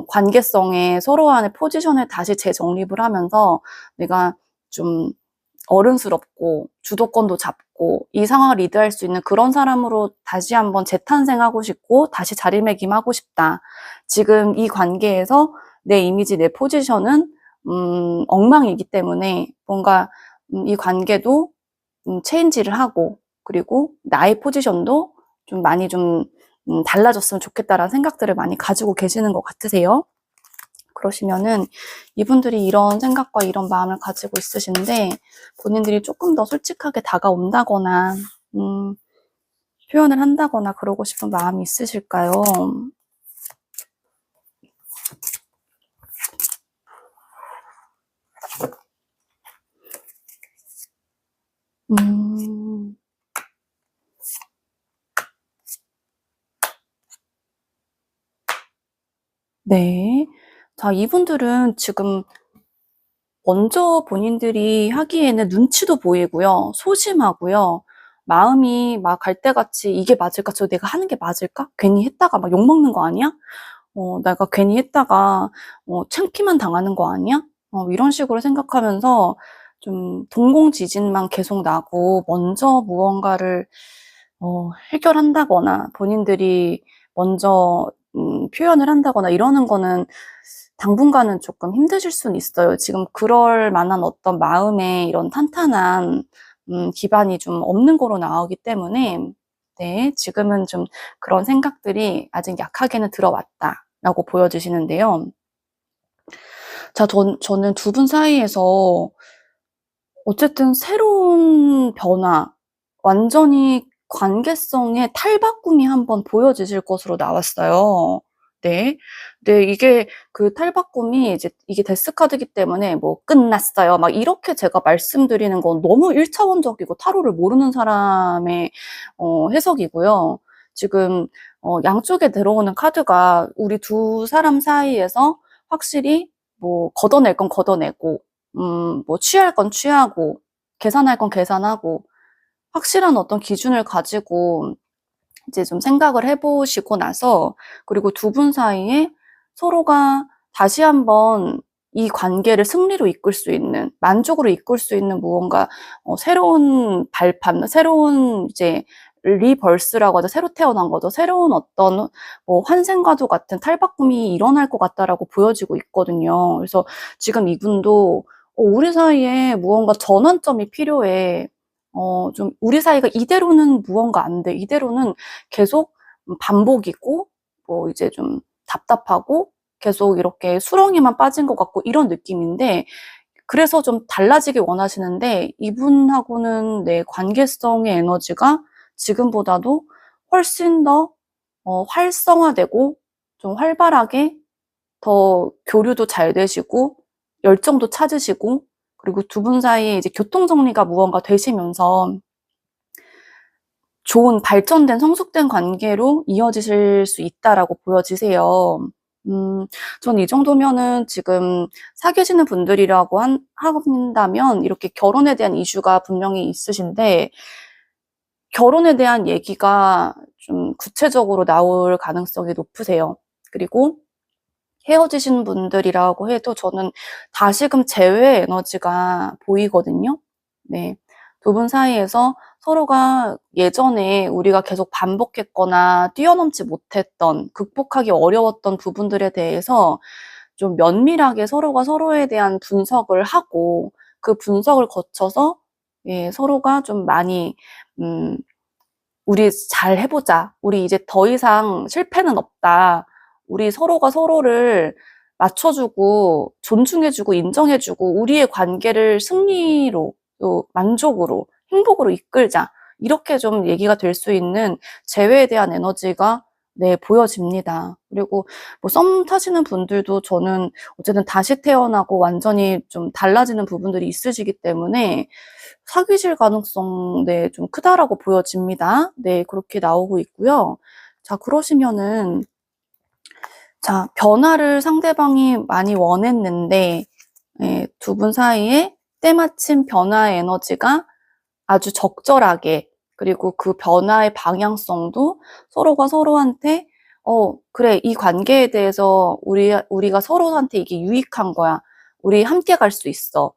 관계성에, 서로 간의 포지션을 다시 재정립을 하면서 내가 좀 어른스럽고 주도권도 잡고 이 상황을 리드할 수 있는 그런 사람으로 다시 한번 재탄생하고 싶고 다시 자리매김하고 싶다. 지금 이 관계에서 내 이미지, 내 포지션은 엉망이기 때문에 뭔가 이 관계도 체인지를 하고, 그리고 나의 포지션도 좀 많이 좀 달라졌으면 좋겠다라는 생각들을 많이 가지고 계시는 것 같으세요. 그러시면은 이분들이 이런 생각과 이런 마음을 가지고 있으신데 본인들이 조금 더 솔직하게 다가온다거나 표현을 한다거나 그러고 싶은 마음이 있으실까요? 네. 자, 이분들은 지금 먼저 본인들이 하기에는 눈치도 보이고요. 소심하고요. 마음이 막 갈대같이 '이게 맞을까? 저 내가 하는 게 맞을까? 괜히 했다가 막 욕먹는 거 아니야? 내가 괜히 했다가 창피만 당하는 거 아니야?' 이런 식으로 생각하면서 좀 동공지진만 계속 나고 먼저 무언가를 해결한다거나 본인들이 먼저 표현을 한다거나 이러는 거는 당분간은 조금 힘드실 수는 있어요. 지금 그럴 만한 어떤 마음의 이런 탄탄한 기반이 좀 없는 거로 나오기 때문에 네, 지금은 좀 그런 생각들이 아직 약하게는 들어왔다라고 보여지시는데요. 자, 저는 두 분 사이에서 어쨌든 새로운 변화, 완전히 관계성의 탈바꿈이 한번 보여지실 것으로 나왔어요. 네. 네, 이게 그 탈바꿈이 이제 이게 데스카드이기 때문에 뭐 끝났어요. 막 이렇게 제가 말씀드리는 건 너무 1차원적이고 타로를 모르는 사람의 해석이고요. 지금 양쪽에 들어오는 카드가 우리 두 사람 사이에서 확실히 뭐 걷어낼 건 걷어내고 뭐 취할 건 취하고 계산할 건 계산하고 확실한 어떤 기준을 가지고 이제 좀 생각을 해보시고 나서 그리고 두 분 사이에 서로가 다시 한번 이 관계를 승리로 이끌 수 있는 만족으로 이끌 수 있는 무언가 새로운 발판, 새로운 이제 리버스라고 하죠. 새로 태어난 거죠. 새로운 어떤 환생과도 같은 탈바꿈이 일어날 것 같다라고 보여지고 있거든요. 그래서 지금 이분도 우리 사이에 무언가 전환점이 필요해. 좀 우리 사이가 이대로는 무언가 안 돼. 이대로는 계속 반복이고, 뭐 이제 좀 답답하고, 계속 이렇게 수렁에만 빠진 것 같고, 이런 느낌인데, 그래서 좀 달라지길 원하시는데, 이분하고는 내 관계성의 에너지가 지금보다도 훨씬 더 활성화되고, 좀 활발하게 더 교류도 잘 되시고, 열정도 찾으시고, 그리고 두 분 사이에 이제 교통정리가 무언가 되시면서 좋은 발전된 성숙된 관계로 이어지실 수 있다라고 보여지세요. 전 이 정도면은 지금 사귀시는 분들이라고 한다면 이렇게 결혼에 대한 이슈가 분명히 있으신데 결혼에 대한 얘기가 좀 구체적으로 나올 가능성이 높으세요. 그리고 헤어지신 분들이라고 해도 저는 다시금 재회 에너지가 보이거든요. 네. 두 분 사이에서 서로가 예전에 우리가 계속 반복했거나 뛰어넘지 못했던, 극복하기 어려웠던 부분들에 대해서 좀 면밀하게 서로가 서로에 대한 분석을 하고 그 분석을 거쳐서 예, 서로가 좀 많이 우리 잘 해보자. 우리 이제 더 이상 실패는 없다. 우리 서로가 서로를 맞춰주고 존중해주고 인정해주고 우리의 관계를 승리로 또 만족으로 행복으로 이끌자. 이렇게 좀 얘기가 될 수 있는 재회에 대한 에너지가 네, 보여집니다. 그리고 뭐 썸 타시는 분들도 저는 어쨌든 다시 태어나고 완전히 좀 달라지는 부분들이 있으시기 때문에 사귀실 가능성 네, 좀 크다라고 보여집니다. 네, 그렇게 나오고 있고요. 자, 그러시면은 자, 변화를 상대방이 많이 원했는데 예, 두 분 사이에 때마침 변화의 에너지가 아주 적절하게 그리고 그 변화의 방향성도 서로가 서로한테 그래, 이 관계에 대해서 우리가 서로한테 이게 유익한 거야. 우리 함께 갈 수 있어.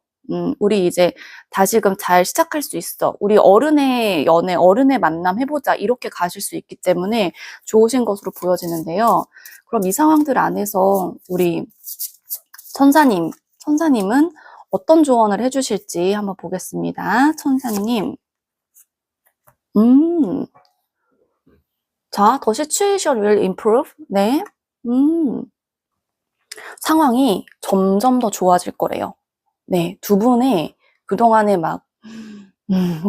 우리 이제 다시금 잘 시작할 수 있어. 우리 어른의 연애, 어른의 만남 해보자. 이렇게 가실 수 있기 때문에 좋으신 것으로 보여지는데요. 그럼 이 상황들 안에서 우리 천사님은 어떤 조언을 해주실지 한번 보겠습니다. 천사님. 음, 자, the situation will improve. 네. 상황이 점점 더 좋아질 거래요. 네, 두 분의 그동안에 막,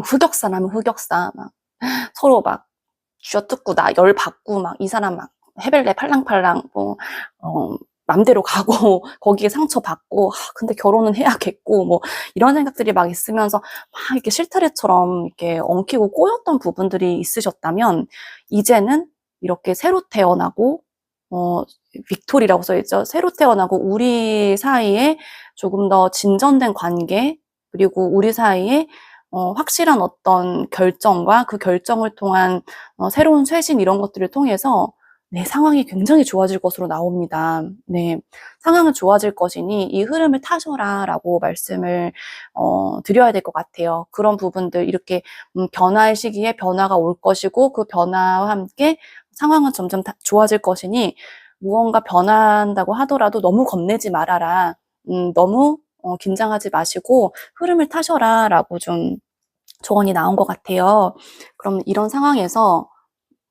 흑역사라면 흑역사, 막, 서로 막, 쥐어뜯고, 열 받고, 막, 이 사람 막, 해벨레 팔랑팔랑, 뭐, 맘대로 가고, 거기에 상처받고, 근데 결혼은 해야겠고, 뭐, 이런 생각들이 막 있으면서, 막 이렇게 실타래처럼 이렇게 엉키고 꼬였던 부분들이 있으셨다면, 이제는 이렇게 새로 태어나고, 빅토리라고 써있죠. 새로 태어나고, 우리 사이에 조금 더 진전된 관계, 그리고 우리 사이에 확실한 어떤 결정과 그 결정을 통한 새로운 쇄신 이런 것들을 통해서 네, 상황이 굉장히 좋아질 것으로 나옵니다. 네, 상황은 좋아질 것이니 이 흐름을 타셔라 라고 말씀을 드려야 될 것 같아요. 그런 부분들 이렇게 변화의 시기에 변화가 올 것이고 그 변화와 함께 상황은 점점 좋아질 것이니 무언가 변한다고 하더라도 너무 겁내지 말아라. 너무 긴장하지 마시고 흐름을 타셔라 라고 좀 조언이 나온 것 같아요. 그럼 이런 상황에서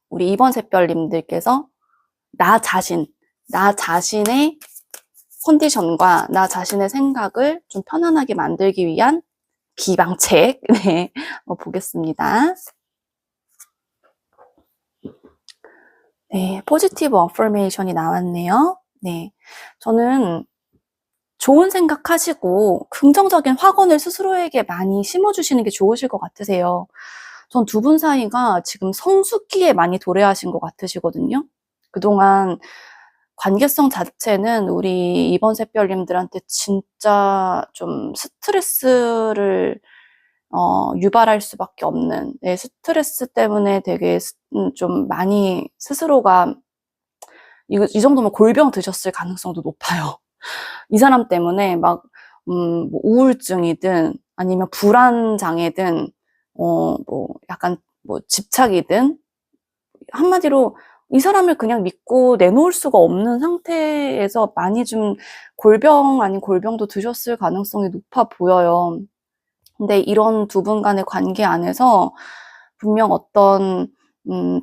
우리 2번 샛별님들께서 나 자신의 컨디션과 나 자신의 생각을 좀 편안하게 만들기 위한 기방책, 네, 보겠습니다. 네, 포지티브 어퍼메이션이 나왔네요. 네, 저는 좋은 생각하시고 긍정적인 확언을 스스로에게 많이 심어주시는 게 좋으실 것 같으세요. 전 두 분 사이가 지금 성숙기에 많이 도래하신 것 같으시거든요. 그동안 관계성 자체는 우리 2번 샛별님들한테 진짜 좀 스트레스를 유발할 수밖에 없는, 네, 스트레스 때문에 되게 좀 많이 스스로가 이 정도면 골병 드셨을 가능성도 높아요. 이 사람 때문에 막 뭐 우울증이든 아니면 불안 장애든 뭐 약간 뭐 집착이든 한마디로 이 사람을 그냥 믿고 내놓을 수가 없는 상태에서 많이 좀 골병 아닌 골병도 드셨을 가능성이 높아 보여요. 근데 이런 두 분 간의 관계 안에서 분명 어떤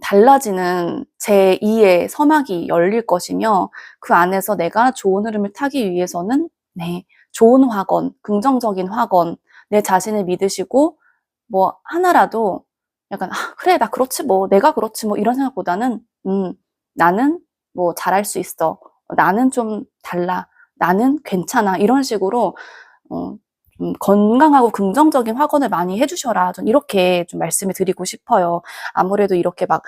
달라지는 제2의 서막이 열릴 것이며 그 안에서 내가 좋은 흐름을 타기 위해서는 네, 좋은 확언, 긍정적인 확언, 내 자신을 믿으시고 뭐 하나라도 약간 그래 나 그렇지 뭐 내가 그렇지 뭐 이런 생각보다는 나는 뭐 잘할 수 있어. 나는 좀 달라. 나는 괜찮아. 이런 식으로 건강하고 긍정적인 확언을 많이 해주셔라. 전 이렇게 좀 말씀을 드리고 싶어요. 아무래도 이렇게 막,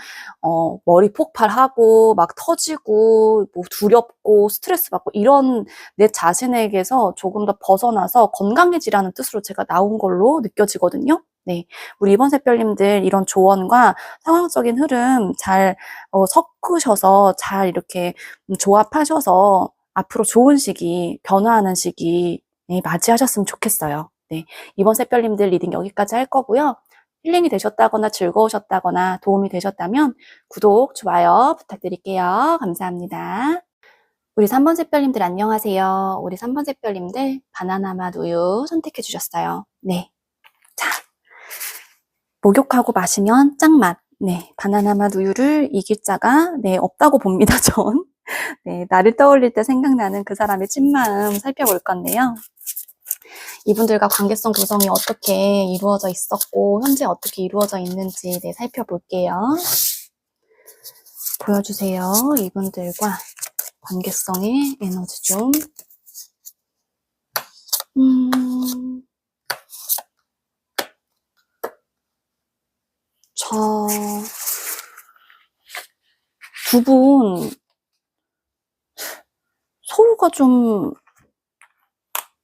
머리 폭발하고, 막 터지고, 뭐 두렵고, 스트레스 받고, 이런 내 자신에게서 조금 더 벗어나서 건강해지라는 뜻으로 제가 나온 걸로 느껴지거든요. 네. 우리 이번 샛별님들 이런 조언과 상황적인 흐름 잘, 섞으셔서 잘 이렇게 조합하셔서 앞으로 좋은 시기, 변화하는 시기, 네, 맞이하셨으면 좋겠어요. 네, 이번 샛별님들 리딩 여기까지 할 거고요. 힐링이 되셨다거나 즐거우셨다거나 도움이 되셨다면 구독, 좋아요 부탁드릴게요. 감사합니다. 우리 3번 샛별님들 안녕하세요. 우리 3번 샛별님들 바나나 맛 우유 선택해 주셨어요. 네, 자, 목욕하고 마시면 짱맛. 네, 바나나 맛 우유를 이길 자가 네, 없다고 봅니다, 전. 네, 나를 떠올릴 때 생각나는 그 사람의 찐마음 살펴볼 건데요. 이분들과 관계성 구성이 어떻게 이루어져 있었고 현재 어떻게 이루어져 있는지 네, 살펴볼게요. 보여주세요. 이분들과 관계성의 에너지 좀. 두 분 서로가 좀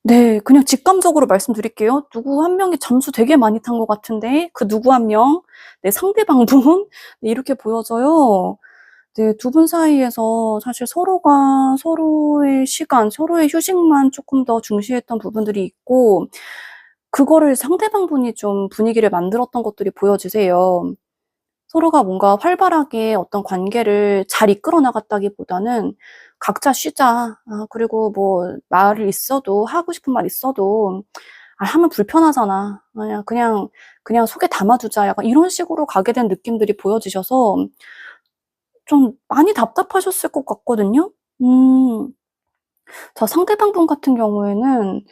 네, 그냥 직감적으로 말씀드릴게요. 누구 한 명이 잠수 되게 많이 탄 것 같은데 그 누구 한 명, 네, 상대방 분 네, 이렇게 보여져요. 네, 두 분 사이에서 사실 서로가 서로의 시간, 서로의 휴식만 조금 더 중시했던 부분들이 있고 그거를 상대방 분이 좀 분위기를 만들었던 것들이 보여지세요. 서로가 뭔가 활발하게 어떤 관계를 잘 이끌어 나갔다기보다는 각자 쉬자. 그리고 뭐 말을 있어도 하고 싶은 말 있어도 하면 불편하잖아. 그냥 속에 담아두자. 약간 이런 식으로 가게 된 느낌들이 보여지셔서 좀 많이 답답하셨을 것 같거든요. 자, 상대방분 같은 경우에는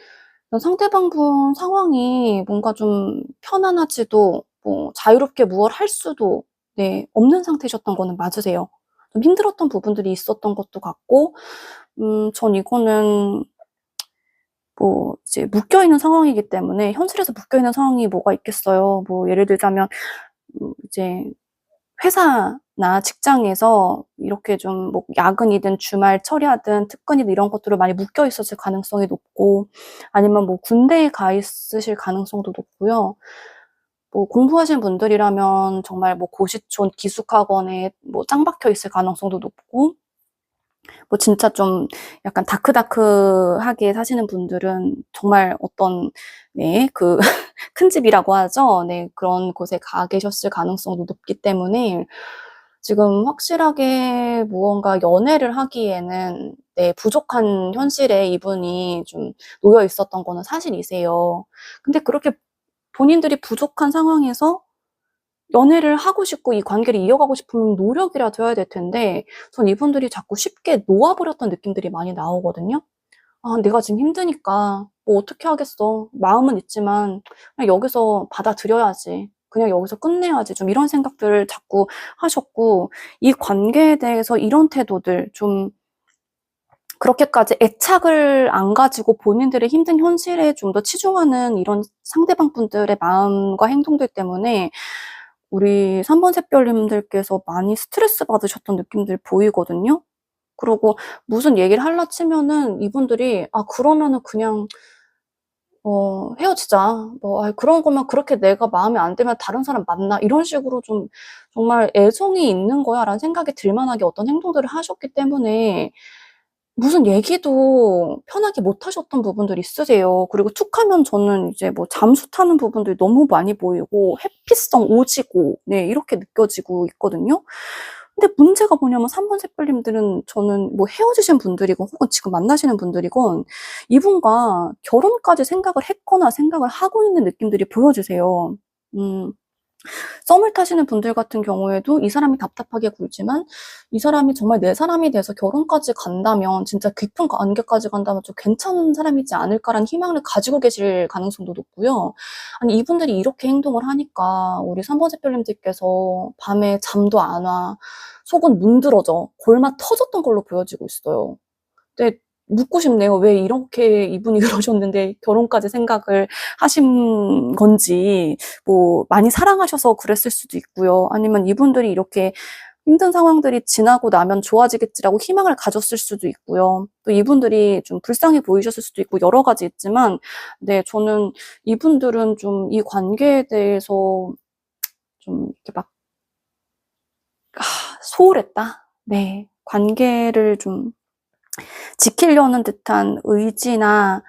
상대방분 상황이 뭔가 좀 편안하지도 뭐 자유롭게 무엇 할 수도 네, 없는 상태셨던 거는 맞으세요. 좀 힘들었던 부분들이 있었던 것도 같고, 전 이거는 뭐 이제 묶여있는 상황이기 때문에 현실에서 묶여있는 상황이 뭐가 있겠어요. 뭐 예를 들자면 이제 회사나 직장에서 이렇게 좀 뭐 야근이든 주말 철야든 특근이든 이런 것들로 많이 묶여 있었을 가능성이 높고, 아니면 뭐 군대에 가 있으실 가능성도 높고요. 뭐 공부하시는 분들이라면 정말 뭐 고시촌 기숙학원에 뭐 짱 박혀 있을 가능성도 높고, 뭐 진짜 좀 약간 다크다크하게 사시는 분들은 정말 어떤 네, 그 큰 집이라고 하죠. 네, 그런 곳에 가 계셨을 가능성도 높기 때문에 지금 확실하게 무언가 연애를 하기에는 네, 부족한 현실에 이분이 좀 놓여 있었던 거는 사실이세요. 근데 그렇게 본인들이 부족한 상황에서 연애를 하고 싶고 이 관계를 이어가고 싶으면 노력이라도 해야 될 텐데, 전 이분들이 자꾸 쉽게 놓아버렸던 느낌들이 많이 나오거든요. 아, 내가 지금 힘드니까 뭐 어떻게 하겠어. 마음은 있지만 그냥 여기서 받아들여야지. 그냥 여기서 끝내야지. 좀 이런 생각들을 자꾸 하셨고, 이 관계에 대해서 이런 태도들 좀 그렇게까지 애착을 안 가지고 본인들의 힘든 현실에 좀 더 치중하는 이런 상대방 분들의 마음과 행동들 때문에 우리 3번 샛별님들께서 많이 스트레스 받으셨던 느낌들이 보이거든요. 그리고 무슨 얘기를 하려 치면은 이분들이 아, 그러면은 그냥 헤어지자. 뭐, 아, 그런 거면 그렇게 내가 마음에 안 들면 다른 사람 만나. 이런 식으로 좀 정말 애정이 있는 거야 라는 생각이 들 만하게 어떤 행동들을 하셨기 때문에 무슨 얘기도 편하게 못 하셨던 부분들이 있으세요. 그리고 툭 하면 저는 이제 뭐 잠수 타는 부분들이 너무 많이 보이고 회피성 오지고 네, 이렇게 느껴지고 있거든요. 근데 문제가 뭐냐면 3번 샛별님들은 저는 뭐 헤어지신 분들이건 혹은 지금 만나시는 분들이건 이분과 결혼까지 생각을 했거나 생각을 하고 있는 느낌들이 보여지세요. 썸을 타시는 분들 같은 경우에도 이 사람이 답답하게 굴지만 이 사람이 정말 내 사람이 돼서 결혼까지 간다면, 진짜 깊은 관계까지 간다면 좀 괜찮은 사람이지 않을까라는 희망을 가지고 계실 가능성도 높고요. 아니, 이분들이 이렇게 행동을 하니까 우리 3번 샛별님들께서 밤에 잠도 안 와, 속은 문드러져, 골마 터졌던 걸로 보여지고 있어요. 근데 묻고 싶네요. 왜 이렇게 이분이 그러셨는데 결혼까지 생각을 하신 건지, 뭐 많이 사랑하셔서 그랬을 수도 있고요. 아니면 이분들이 이렇게 힘든 상황들이 지나고 나면 좋아지겠지라고 희망을 가졌을 수도 있고요. 또 이분들이 좀 불쌍해 보이셨을 수도 있고 여러 가지 있지만, 네, 저는 이분들은 좀 이 관계에 대해서 좀 이렇게 막 소홀했다. 네, 관계를 좀 지키려는 듯한 의지나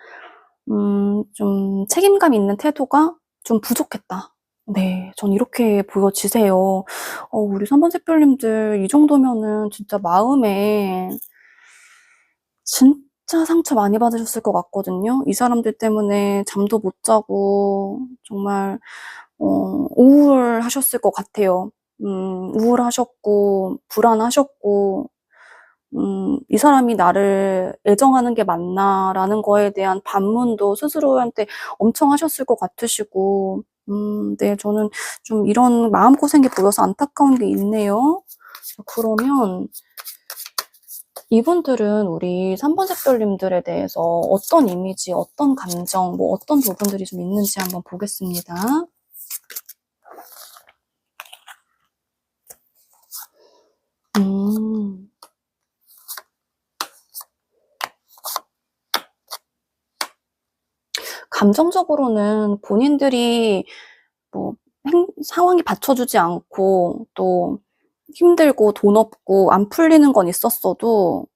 좀 책임감 있는 태도가 좀 부족했다. 네, 전 이렇게 보여지세요. 우리 3번 샛별님들 이 정도면은 진짜 마음에 진짜 상처 많이 받으셨을 것 같거든요. 이 사람들 때문에 잠도 못 자고 정말 우울하셨을 것 같아요. 우울하셨고 불안하셨고, 이 사람이 나를 애정하는 게 맞나라는 거에 대한 반문도 스스로한테 엄청 하셨을 것 같으시고, 네, 저는 좀 이런 마음고생이 보여서 안타까운 게 있네요. 그러면 이분들은 우리 3번 샛별님들에 대해서 어떤 이미지, 어떤 감정, 뭐 어떤 부분들이 좀 있는지 한번 보겠습니다. 감정적으로는 본인들이 뭐 상황이 받쳐주지 않고 또 힘들고 돈 없고 안 풀리는 건 있었어도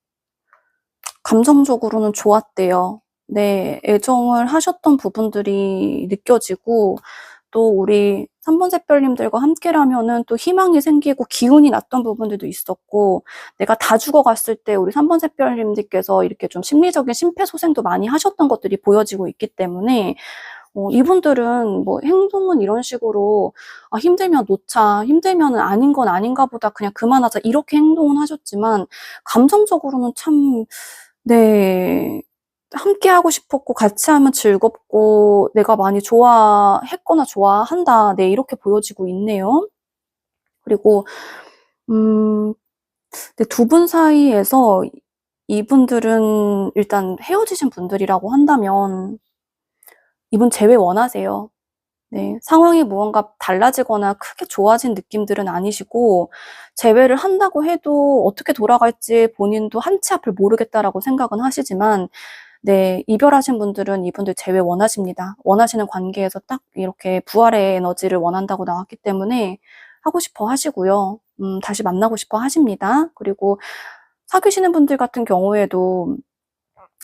감정적으로는 좋았대요. 네, 애정을 하셨던 부분들이 느껴지고, 또 우리 3번 샛별님들과 함께라면은 또 희망이 생기고 기운이 났던 부분들도 있었고, 내가 다 죽어갔을 때 우리 3번 샛별님들께서 이렇게 좀 심리적인 심폐소생도 많이 하셨던 것들이 보여지고 있기 때문에 이분들은 뭐 행동은 이런 식으로 힘들면 놓자, 힘들면은 아닌 건 아닌가 보다, 그냥 그만하자, 이렇게 행동은 하셨지만 감정적으로는 참, 네, 함께 하고 싶었고 같이 하면 즐겁고 내가 많이 좋아했거나 좋아한다, 네, 이렇게 보여지고 있네요. 그리고 두 분 사이에서 이분들은 일단 헤어지신 분들이라고 한다면 이분 재회 원하세요. 네, 상황이 무언가 달라지거나 크게 좋아진 느낌들은 아니시고, 재회를 한다고 해도 어떻게 돌아갈지 본인도 한 치 앞을 모르겠다라고 생각은 하시지만, 네, 이별하신 분들은 이분들 재회 원하십니다. 원하시는 관계에서 딱 이렇게 부활의 에너지를 원한다고 나왔기 때문에 하고 싶어 하시고요. 다시 만나고 싶어 하십니다. 그리고 사귀시는 분들 같은 경우에도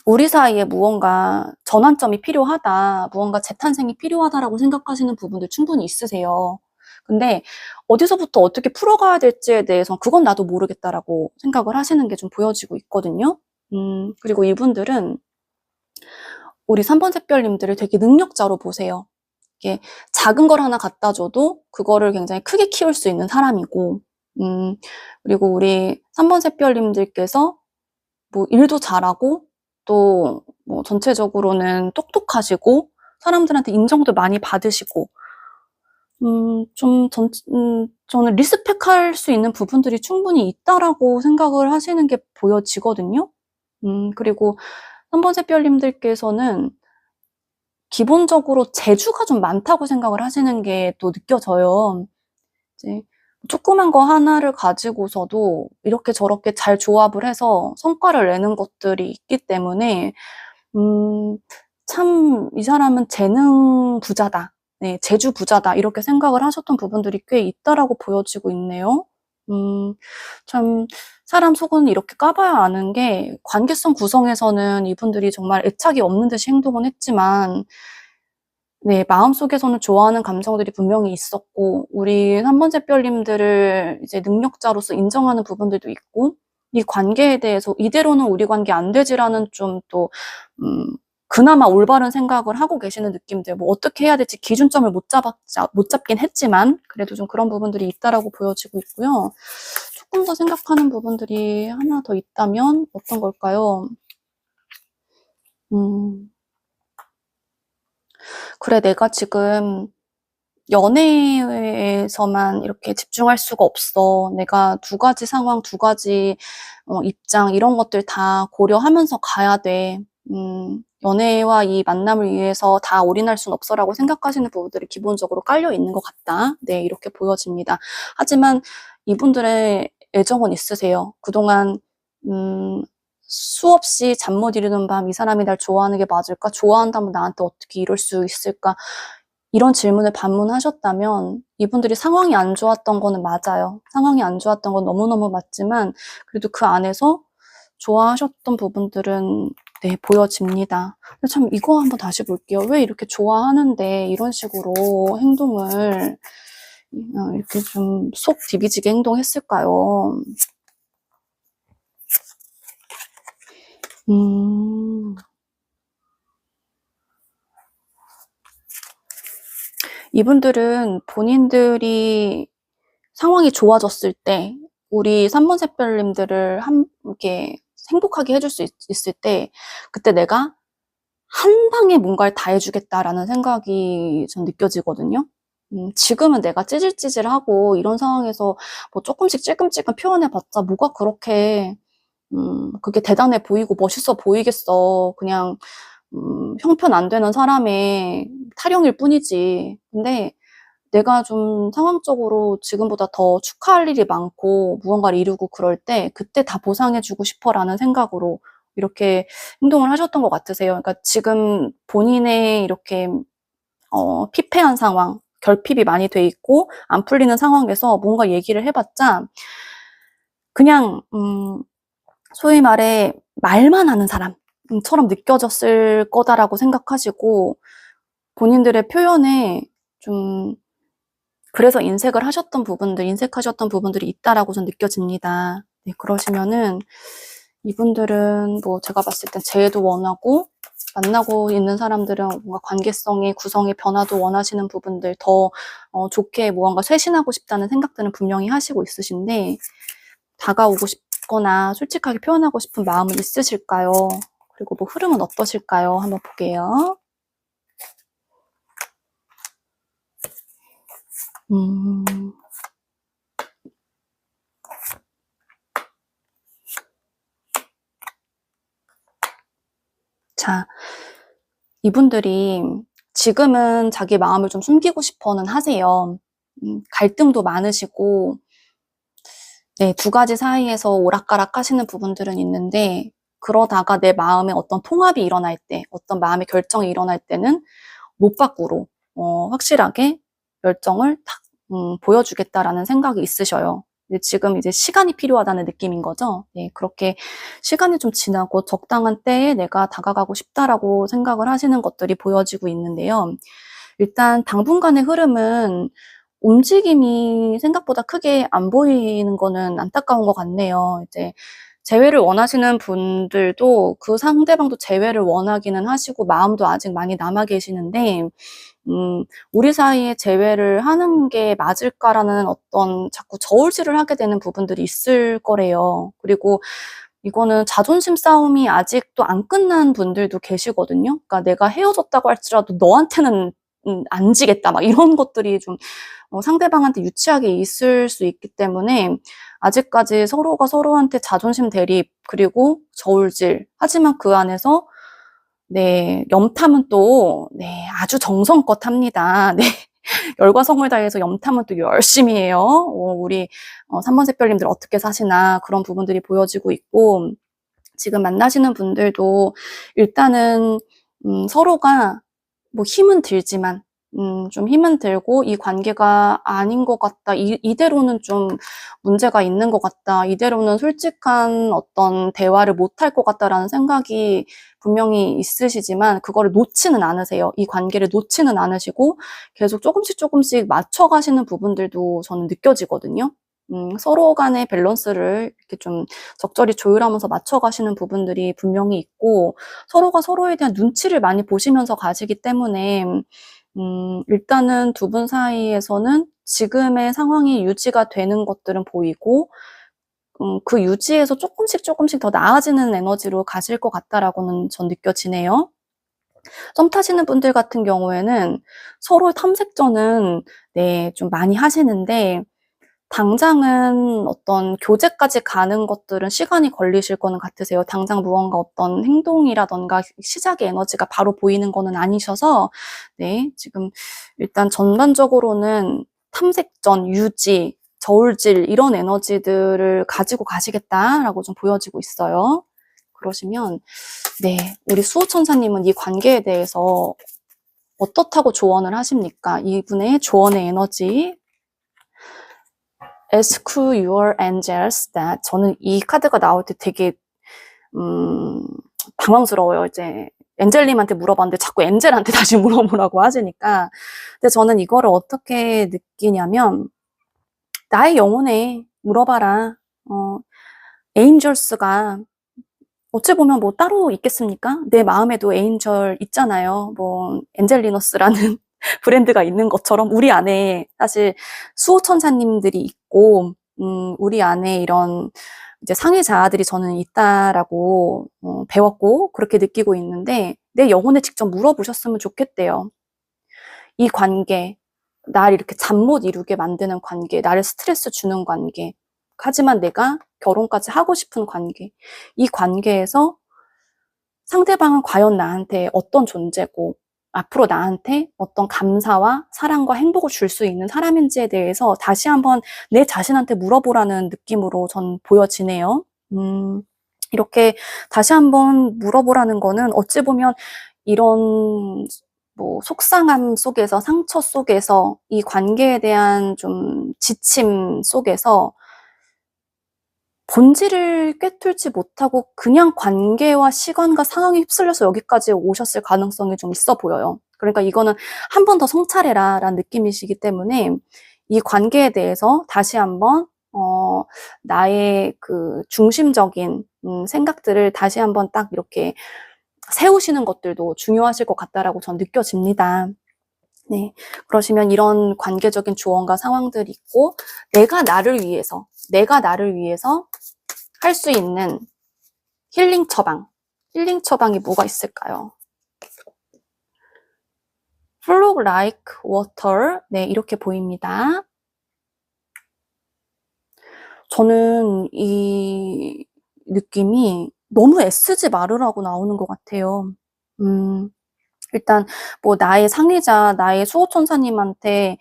우리 사이에 무언가 전환점이 필요하다, 무언가 재탄생이 필요하다라고 생각하시는 부분들 충분히 있으세요. 근데 어디서부터 어떻게 풀어가야 될지에 대해서 그건 나도 모르겠다라고 생각을 하시는 게 좀 보여지고 있거든요. 그리고 이분들은 우리 3번 샛별님들을 되게 능력자로 보세요. 이게 작은 걸 하나 갖다 줘도 그거를 굉장히 크게 키울 수 있는 사람이고, 그리고 우리 3번 샛별님들께서 뭐 일도 잘하고 또 뭐 전체적으로는 똑똑하시고 사람들한테 인정도 많이 받으시고, 저는 리스펙할 수 있는 부분들이 충분히 있다라고 생각을 하시는 게 보여지거든요. 그리고 3번 샛별님들께서는 기본적으로 재주가 좀 많다고 생각을 하시는 게 또 느껴져요. 이제 조그만 거 하나를 가지고서도 이렇게 저렇게 잘 조합을 해서 성과를 내는 것들이 있기 때문에 참 이 사람은 재능 부자다, 네, 재주 부자다, 이렇게 생각을 하셨던 부분들이 꽤 있다라고 보여지고 있네요. 참 사람 속은 이렇게 까봐야 아는 게, 관계성 구성에서는 이분들이 정말 애착이 없는 듯이 행동은 했지만, 네, 마음속에서는 좋아하는 감정들이 분명히 있었고, 우리 3번 샛별님들을 이제 능력자로서 인정하는 부분들도 있고, 이 관계에 대해서 이대로는 우리 관계 안 되지라는 좀 또, 그나마 올바른 생각을 하고 계시는 느낌들, 뭐 어떻게 해야 될지 기준점을 못 잡긴 했지만, 그래도 좀 그런 부분들이 있다라고 보여지고 있고요. 조금 더 생각하는 부분들이 하나 더 있다면 어떤 걸까요? 그래, 내가 지금 연애에서만 이렇게 집중할 수가 없어. 내가 두 가지 상황, 두 가지 입장, 이런 것들 다 고려하면서 가야 돼. 연애와 이 만남을 위해서 다 올인할 순 없어라고 생각하시는 부분들이 기본적으로 깔려 있는 것 같다, 네, 이렇게 보여집니다. 하지만 이분들의 애정은 있으세요. 그동안 수없이 잠 못 이루는 밤, 이 사람이 날 좋아하는 게 맞을까? 좋아한다면 나한테 어떻게 이럴 수 있을까? 이런 질문을 반문하셨다면 이분들이 상황이 안 좋았던 거는 맞아요. 상황이 안 좋았던 건 너무너무 맞지만, 그래도 그 안에서 좋아하셨던 부분들은, 네, 보여집니다. 참 이거 한번 다시 볼게요. 왜 이렇게 좋아하는데 이런 식으로 행동을 이렇게 좀 속 디비지게 행동했을까요? 이분들은 본인들이 상황이 좋아졌을 때, 우리 3번 샛별님들을 함께 행복하게 해줄 수 있을 때, 그때 내가 한 방에 뭔가를 다 해주겠다라는 생각이 전 느껴지거든요. 지금은 내가 찌질찌질하고 이런 상황에서 뭐 조금씩 찔끔찔끔 표현해봤자 뭐가 그렇게 그게 대단해 보이고 멋있어 보이겠어. 그냥 형편 안 되는 사람의 타령일 뿐이지. 근데 내가 좀 상황적으로 지금보다 더 축하할 일이 많고 무언가를 이루고 그럴 때 그때 다 보상해주고 싶어라는 생각으로 이렇게 행동을 하셨던 것 같으세요. 그러니까 지금 본인의 이렇게 피폐한 상황, 결핍이 많이 돼 있고 안 풀리는 상황에서 뭔가 얘기를 해봤자 그냥 소위 말해 말만 하는 사람처럼 느껴졌을 거다라고 생각하시고, 본인들의 표현에 좀 그래서 인색하셨던 부분들이 있다라고 전 느껴집니다. 네, 그러시면은 이분들은 뭐 제가 봤을 땐 재해도 원하고 만나고 있는 사람들은 뭔가 관계성의 구성의 변화도 원하시는 부분들, 더 좋게 무언가 쇄신하고 싶다는 생각들은 분명히 하시고 있으신데, 다가오고 싶거나 솔직하게 표현하고 싶은 마음은 있으실까요? 그리고 뭐 흐름은 어떠실까요? 한번 볼게요. 자, 이분들이 지금은 자기 마음을 좀 숨기고 싶어는 하세요. 갈등도 많으시고, 네, 두 가지 사이에서 오락가락 하시는 부분들은 있는데, 그러다가 내 마음에 어떤 통합이 일어날 때, 어떤 마음의 결정이 일어날 때는 못 밖으로 확실하게 열정을 탁 보여주겠다라는 생각이 있으셔요. 근데 지금 이제 시간이 필요하다는 느낌인 거죠. 네, 그렇게 시간이 좀 지나고 적당한 때에 내가 다가가고 싶다라고 생각을 하시는 것들이 보여지고 있는데요. 일단 당분간의 흐름은 움직임이 생각보다 크게 안 보이는 거는 안타까운 것 같네요. 이제 재회를 원하시는 분들도 그 상대방도 재회를 원하기는 하시고 마음도 아직 많이 남아 계시는데, 우리 사이에 재회를 하는 게 맞을까라는 어떤 자꾸 저울질을 하게 되는 부분들이 있을 거래요. 그리고 이거는 자존심 싸움이 아직도 안 끝난 분들도 계시거든요. 그러니까 내가 헤어졌다고 할지라도 너한테는 안 지겠다, 막 이런 것들이 좀 상대방한테 유치하게 있을 수 있기 때문에 아직까지 서로가 서로한테 자존심 대립, 그리고 저울질, 하지만 그 안에서 네, 염탐은 또 네, 아주 정성껏 합니다. 네. 열과 성을 다해서 염탐은 또 열심히 해요. 우리 3번 샛별님들 어떻게 사시나, 그런 부분들이 보여지고 있고, 지금 만나시는 분들도 일단은 서로가 뭐 힘은 들지만 좀 힘은 들고, 이 관계가 아닌 것 같다, 이대로는 좀 문제가 있는 것 같다, 이대로는 솔직한 어떤 대화를 못할 것 같다라는 생각이 분명히 있으시지만 그거를 놓지는 않으세요. 이 관계를 놓지는 않으시고 계속 조금씩 조금씩 맞춰가시는 부분들도 저는 느껴지거든요. 서로 간의 밸런스를 이렇게 좀 적절히 조율하면서 맞춰가시는 부분들이 분명히 있고, 서로가 서로에 대한 눈치를 많이 보시면서 가시기 때문에 일단은 두 분 사이에서는 지금의 상황이 유지가 되는 것들은 보이고, 그 유지에서 조금씩 조금씩 더 나아지는 에너지로 가실 것 같다라고는 전 느껴지네요. 썸 타시는 분들 같은 경우에는 서로 탐색전은 네, 좀 많이 하시는데, 당장은 어떤 교제까지 가는 것들은 시간이 걸리실 거는 같으세요. 당장 무언가 어떤 행동이라던가 시작의 에너지가 바로 보이는 거는 아니셔서, 네, 지금 일단 전반적으로는 탐색전, 유지, 저울질, 이런 에너지들을 가지고 가시겠다라고 좀 보여지고 있어요. 그러시면 네, 우리 수호천사님은 이 관계에 대해서 어떻다고 조언을 하십니까? 이분의 조언의 에너지. Ask your angels that. 저는 이 카드가 나올 때 되게 당황스러워요. 이제 엔젤님한테 물어봤는데 자꾸 엔젤한테 다시 물어보라고 하시니까. 근데 저는 이거를 어떻게 느끼냐면, 나의 영혼에 물어봐라. 에인절스가 어찌 보면 뭐 따로 있겠습니까? 내 마음에도 에인절 있잖아요. 뭐 엔젤리너스라는 브랜드가 있는 것처럼 우리 안에 사실 수호천사님들이 있고, 우리 안에 이런 이제 상위 자아들이 저는 있다라고 배웠고 그렇게 느끼고 있는데, 내 영혼에 직접 물어보셨으면 좋겠대요. 이 관계, 날 이렇게 잠 못 이루게 만드는 관계, 나를 스트레스 주는 관계, 하지만 내가 결혼까지 하고 싶은 관계, 이 관계에서 상대방은 과연 나한테 어떤 존재고, 앞으로 나한테 어떤 감사와 사랑과 행복을 줄 수 있는 사람인지에 대해서 다시 한번 내 자신한테 물어보라는 느낌으로 전 보여지네요. 이렇게 다시 한번 물어보라는 거는 어찌 보면 이런 뭐 속상함 속에서, 상처 속에서, 이 관계에 대한 좀 지침 속에서 본질을 꿰뚫지 못하고 그냥 관계와 시간과 상황에 휩쓸려서 여기까지 오셨을 가능성이 좀 있어 보여요. 그러니까 이거는 한 번 더 성찰해라 라는 느낌이시기 때문에, 이 관계에 대해서 다시 한번 나의 그 중심적인 생각들을 다시 한번 딱 이렇게 세우시는 것들도 중요하실 것 같다라고 전 느껴집니다. 네. 그러시면 이런 관계적인 조언과 상황들이 있고, 내가 나를 위해서 할 수 있는 힐링 처방이 뭐가 있을까요? Flow like water. 네, 이렇게 보입니다. 저는 이 느낌이 너무 애쓰지 말으라고 나오는 것 같아요. 일단 뭐 나의 상의자, 나의 수호천사님한테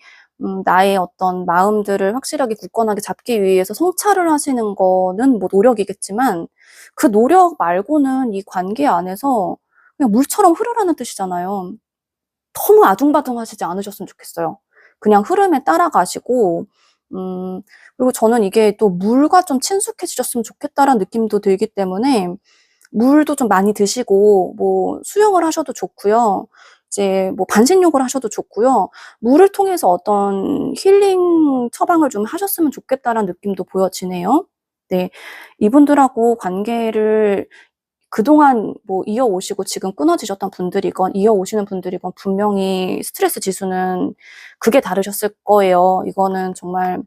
나의 어떤 마음들을 확실하게 굳건하게 잡기 위해서 성찰을 하시는 거는 뭐 노력이겠지만, 그 노력 말고는 이 관계 안에서 그냥 물처럼 흐르라는 뜻이잖아요. 너무 아둥바둥하시지 않으셨으면 좋겠어요. 그냥 흐름에 따라가시고, 그리고 저는 이게 또 물과 좀 친숙해지셨으면 좋겠다라는 느낌도 들기 때문에, 물도 좀 많이 드시고, 뭐 수영을 하셔도 좋고요. 이제 뭐 반신욕을 하셔도 좋고요. 물을 통해서 어떤 힐링 처방을 좀 하셨으면 좋겠다라는 느낌도 보여지네요. 네. 이분들하고 관계를 그동안 뭐 이어오시고 지금 끊어지셨던 분들이건 이어오시는 분들이건 분명히 스트레스 지수는 극에 다르셨을 거예요. 이거는 정말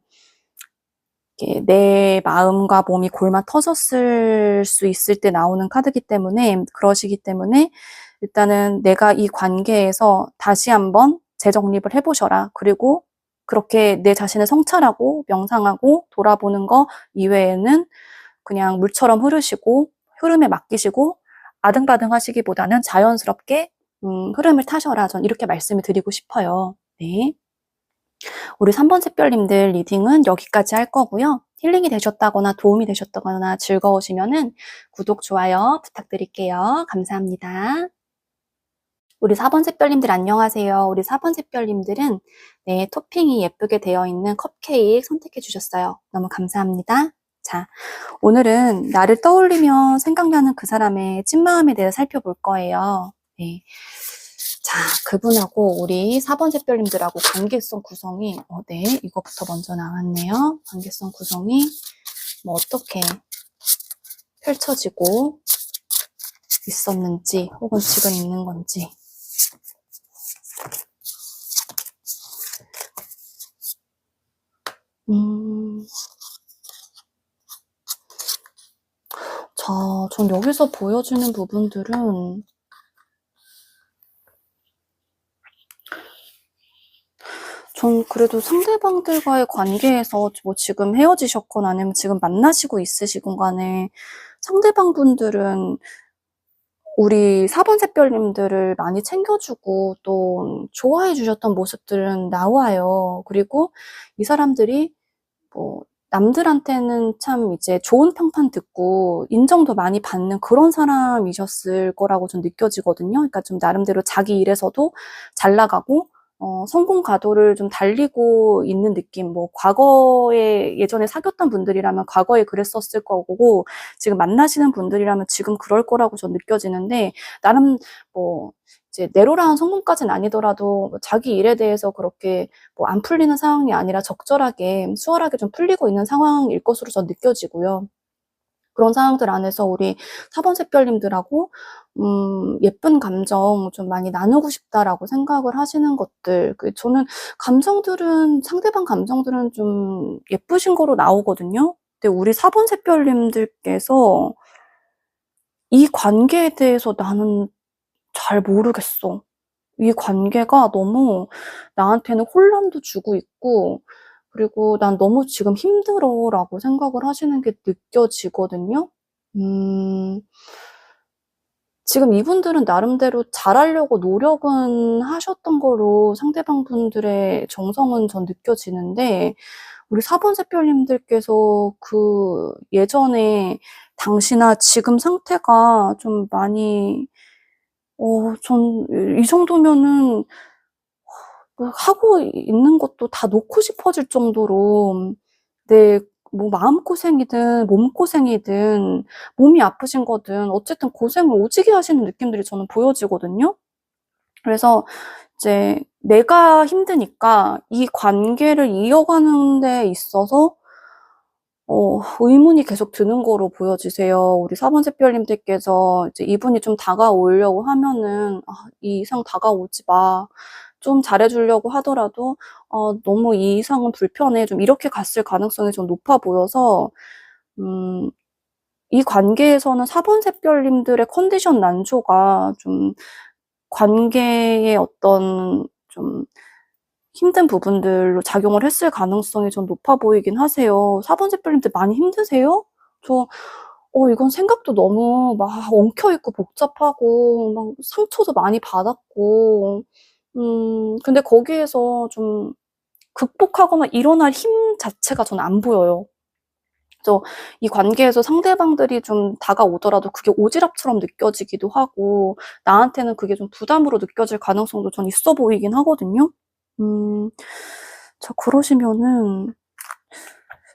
내 마음과 몸이 골마 터졌을 수 있을 때 나오는 카드이기 때문에, 그러시기 때문에 일단은 내가 이 관계에서 다시 한번 재정립을 해보셔라. 그리고 그렇게 내 자신을 성찰하고 명상하고 돌아보는 거 이외에는 그냥 물처럼 흐르시고 흐름에 맡기시고 아등바등 하시기보다는 자연스럽게 흐름을 타셔라. 전 이렇게 말씀을 드리고 싶어요. 네. 우리 3번 샛별님들 리딩은 여기까지 할 거고요. 힐링이 되셨다거나 도움이 되셨다거나 즐거우시면은 구독, 좋아요 부탁드릴게요. 감사합니다. 우리 4번 샛별님들 안녕하세요. 우리 4번 샛별님들은 네, 토핑이 예쁘게 되어 있는 컵케이크 선택해 주셨어요. 너무 감사합니다. 자, 오늘은 나를 떠올리며 생각나는 그 사람의 찐마음에 대해 살펴볼 거예요. 네. 자, 그분하고 우리 4번 샛별님들하고 관계성 구성이, 네, 이거부터 먼저 나왔네요. 관계성 구성이 뭐 어떻게 펼쳐지고 있었는지, 혹은 지금 있는 건지. 자, 전 여기서 보여주는 부분들은 전 그래도 상대방들과의 관계에서 뭐 지금 헤어지셨거나 아니면 지금 만나시고 있으시건 간에 상대방분들은 우리 4번 샛별님들을 많이 챙겨주고 또 좋아해 주셨던 모습들은 나와요. 그리고 이 사람들이 뭐 남들한테는 참 이제 좋은 평판 듣고 인정도 많이 받는 그런 사람이셨을 거라고 전 느껴지거든요. 그러니까 좀 나름대로 자기 일에서도 잘 나가고 성공 가도를 좀 달리고 있는 느낌. 뭐 과거에 예전에 사귀었던 분들이라면 과거에 그랬었을 거고, 지금 만나시는 분들이라면 지금 그럴 거라고 전 느껴지는데, 나름 뭐 이제 내로라한 성공까지는 아니더라도 자기 일에 대해서 그렇게 뭐 안 풀리는 상황이 아니라 적절하게 수월하게 좀 풀리고 있는 상황일 것으로 전 느껴지고요. 그런 상황들 안에서 우리 4번 샛별님들하고 예쁜 감정 좀 많이 나누고 싶다라고 생각을 하시는 것들, 저는 상대방 감정들은 좀 예쁘신 거로 나오거든요. 근데 우리 4번 샛별님들께서 이 관계에 대해서 나는 잘 모르겠어. 이 관계가 너무 나한테는 혼란도 주고 있고, 그리고 난 너무 지금 힘들어 라고 생각을 하시는 게 느껴지거든요. 지금 이분들은 나름대로 잘하려고 노력은 하셨던 거로 상대방 분들의 정성은 전 느껴지는데, 우리 4번 샛별님들께서 그 예전에 당시나 지금 상태가 좀 많이, 전 이 정도면은 하고 있는 것도 다 놓고 싶어질 정도로, 네, 뭐 마음고생이든 몸고생이든 몸이 아프신 거든 어쨌든 고생을 오지게 하시는 느낌들이 저는 보여지거든요. 그래서 이제 내가 힘드니까 이 관계를 이어가는 데 있어서 의문이 계속 드는 거로 보여지세요. 우리 4번 샛별님들께서 이제 이분이 좀 다가오려고 하면은, 이 이상 다가오지 마. 좀 잘해주려고 하더라도, 너무 이 이상은 불편해. 좀 이렇게 갔을 가능성이 좀 높아 보여서, 이 관계에서는 4번 샛별님들의 컨디션 난조가 좀 관계의 어떤 좀 힘든 부분들로 작용을 했을 가능성이 좀 높아 보이긴 하세요. 4번 샛별님들 많이 힘드세요? 이건 생각도 너무 막 엉켜있고 복잡하고, 막 상처도 많이 받았고, 근데 거기에서 좀 극복하거나 일어날 힘 자체가 전 안 보여요. 그래서 이 관계에서 상대방들이 좀 다가오더라도 그게 오지랖처럼 느껴지기도 하고, 나한테는 그게 좀 부담으로 느껴질 가능성도 전 있어 보이긴 하거든요. 자, 그러시면은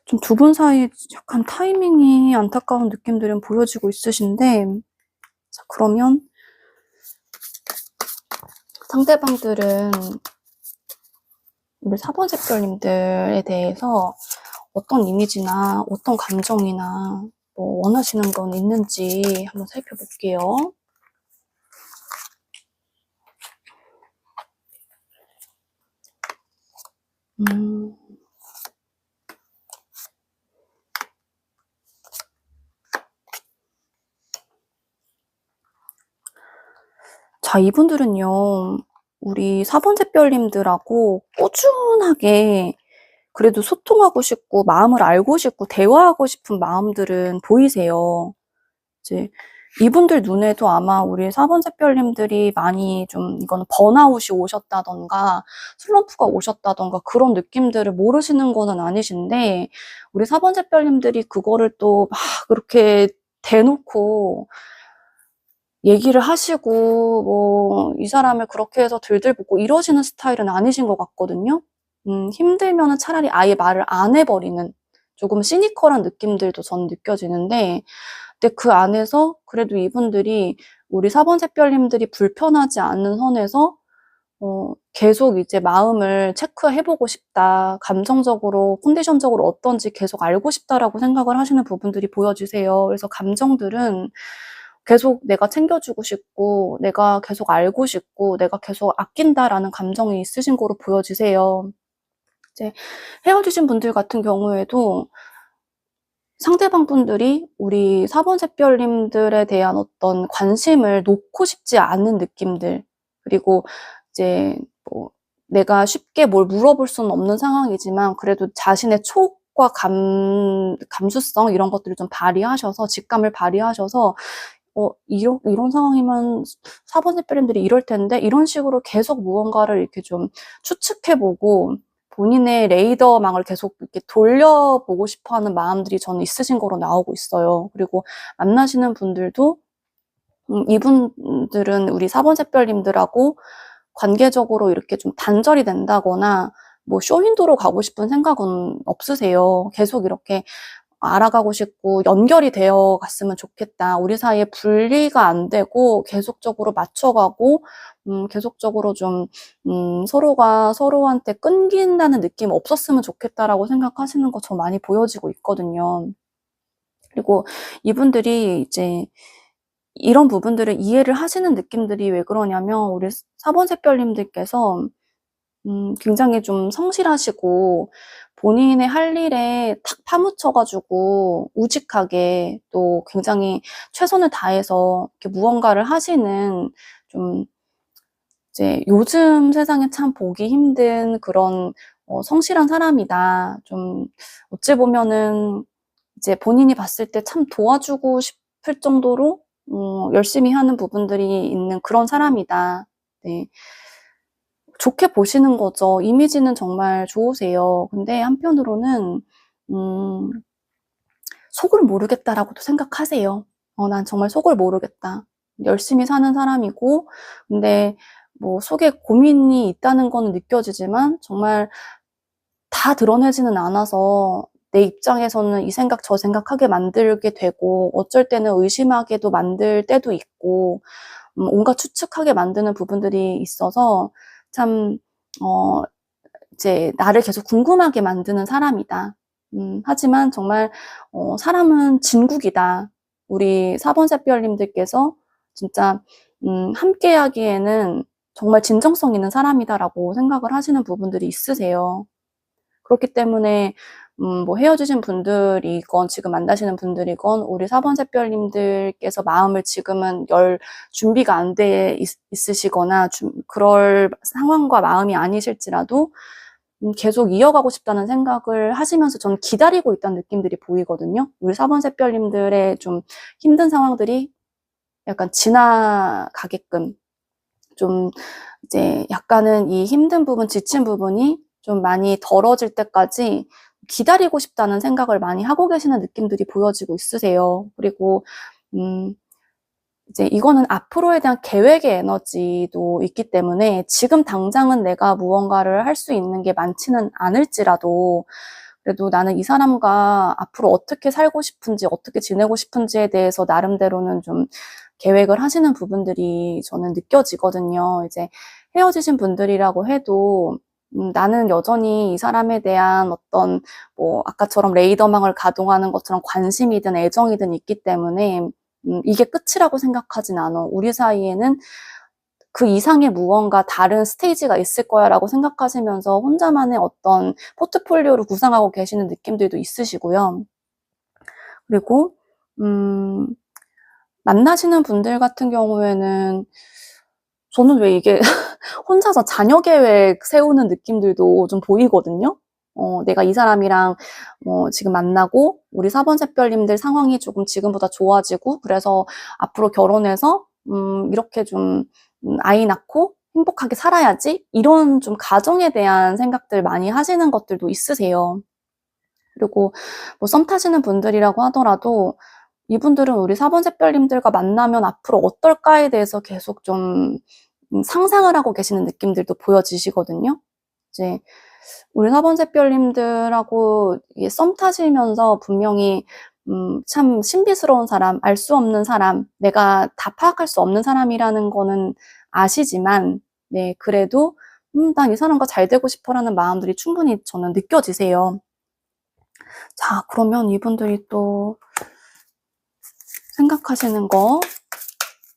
좀 두 분 사이 약간 타이밍이 안타까운 느낌들은 보여지고 있으신데, 자, 그러면 상대방들은 우리 4번 샛별님들에 대해서 어떤 이미지나 어떤 감정이나 뭐 원하시는 건 있는지 한번 살펴볼게요. 자, 이분들은요, 우리 4번 샛별님들하고 꾸준하게 그래도 소통하고 싶고 마음을 알고 싶고 대화하고 싶은 마음들은 보이세요. 이제 이분들 눈에도 아마 우리 4번 샛별님들이 많이 좀 이거는 번아웃이 오셨다던가 슬럼프가 오셨다던가 그런 느낌들을 모르시는 거는 아니신데, 우리 4번 샛별님들이 그거를 또 막 그렇게 대놓고 얘기를 하시고 뭐 이 사람을 그렇게 해서 들들 볶고 이러시는 스타일은 아니신 것 같거든요. 힘들면은 차라리 아예 말을 안 해버리는 조금 시니컬한 느낌들도 전 느껴지는데, 근데 그 안에서 그래도 이분들이 우리 4번 샛별님들이 불편하지 않는 선에서 계속 이제 마음을 체크해보고 싶다. 감정적으로, 컨디션적으로 어떤지 계속 알고 싶다라고 생각을 하시는 부분들이 보여지세요. 그래서 감정들은 계속 내가 챙겨주고 싶고, 내가 계속 알고 싶고, 내가 계속 아낀다라는 감정이 있으신 거로 보여지세요. 이제 헤어지신 분들 같은 경우에도 상대방 분들이 우리 4번 샛별님들에 대한 어떤 관심을 놓고 싶지 않은 느낌들, 그리고 이제 뭐 내가 쉽게 뭘 물어볼 수는 없는 상황이지만 그래도 자신의 촉과 감수성 이런 것들을 좀 발휘하셔서 직감을 발휘하셔서 이런 상황이면 4번 샛별님들이 이럴 텐데 이런 식으로 계속 무언가를 이렇게 좀 추측해보고 본인의 레이더망을 계속 이렇게 돌려보고 싶어하는 마음들이 저는 있으신 거로 나오고 있어요. 그리고 만나시는 분들도 이분들은 우리 4번 샛별님들하고 관계적으로 이렇게 좀 단절이 된다거나 뭐 쇼윈도로 가고 싶은 생각은 없으세요. 계속 이렇게 알아가고 싶고 연결이 되어 갔으면 좋겠다. 우리 사이에 분리가 안 되고 계속적으로 맞춰가고 계속적으로 좀 서로가 서로한테 끊긴다는 느낌 없었으면 좋겠다라고 생각하시는 거 저 많이 보여지고 있거든요. 그리고 이분들이 이제 이런 부분들을 이해를 하시는 느낌들이 왜 그러냐면 우리 4번 샛별님들께서 굉장히 좀 성실하시고 본인의 할 일에 탁 파묻혀가지고 우직하게 또 굉장히 최선을 다해서 이렇게 무언가를 하시는 좀 이제 요즘 세상에 참 보기 힘든 그런 성실한 사람이다. 좀 어찌 보면은 이제 본인이 봤을 때 참 도와주고 싶을 정도로 열심히 하는 부분들이 있는 그런 사람이다. 네. 좋게 보시는 거죠. 이미지는 정말 좋으세요. 근데 한편으로는 속을 모르겠다라고도 생각하세요. 난 정말 속을 모르겠다. 열심히 사는 사람이고, 근데 뭐 속에 고민이 있다는 거는 느껴지지만 정말 다 드러내지는 않아서 내 입장에서는 이 생각 저 생각하게 만들게 되고 어쩔 때는 의심하게도 만들 때도 있고 온갖 추측하게 만드는 부분들이 있어서 참 이제 나를 계속 궁금하게 만드는 사람이다. 하지만 정말 사람은 진국이다. 우리 4번 샛별님들께서 진짜 함께 하기에는 정말 진정성 있는 사람이다라고 생각을 하시는 부분들이 있으세요. 그렇기 때문에 뭐 헤어지신 분들이건 지금 만나시는 분들이건 우리 4번 샛별님들께서 마음을 지금은 열 준비가 안 돼 있으시거나 그럴 상황과 마음이 아니실지라도 계속 이어가고 싶다는 생각을 하시면서 저는 기다리고 있다는 느낌들이 보이거든요. 우리 4번 샛별님들의 좀 힘든 상황들이 약간 지나가게끔 좀 이제 약간은 이 힘든 부분, 지친 부분이 좀 많이 덜어질 때까지 기다리고 싶다는 생각을 많이 하고 계시는 느낌들이 보여지고 있으세요. 그리고 이제 이거는 앞으로에 대한 계획의 에너지도 있기 때문에 지금 당장은 내가 무언가를 할 수 있는 게 많지는 않을지라도 그래도 나는 이 사람과 앞으로 어떻게 살고 싶은지, 어떻게 지내고 싶은지에 대해서 나름대로는 좀 계획을 하시는 부분들이 저는 느껴지거든요. 이제 헤어지신 분들이라고 해도 나는 여전히 이 사람에 대한 어떤 뭐 아까처럼 레이더망을 가동하는 것처럼 관심이든 애정이든 있기 때문에 이게 끝이라고 생각하진 않아. 우리 사이에는 그 이상의 무언가 다른 스테이지가 있을 거야 라고 생각하시면서 혼자만의 어떤 포트폴리오를 구상하고 계시는 느낌들도 있으시고요. 그리고 만나시는 분들 같은 경우에는 저는 왜 이게 혼자서 자녀 계획 세우는 느낌들도 좀 보이거든요. 내가 이 사람이랑 지금 만나고 우리 4번 샛별님들 상황이 조금 지금보다 좋아지고 그래서 앞으로 결혼해서 이렇게 좀 아이 낳고 행복하게 살아야지 이런 좀 가정에 대한 생각들 많이 하시는 것들도 있으세요. 그리고 뭐 썸 타시는 분들이라고 하더라도 이분들은 우리 4번 샛별님들과 만나면 앞으로 어떨까에 대해서 계속 좀 상상을 하고 계시는 느낌들도 보여지시거든요. 이제 우리 4번 샛별님들하고 썸 타시면서 분명히 참 신비스러운 사람, 알 수 없는 사람, 내가 다 파악할 수 없는 사람이라는 거는 아시지만 네, 그래도 난 이 사람과 잘 되고 싶어라는 마음들이 충분히 저는 느껴지세요. 자, 그러면 이분들이 또 생각하시는 거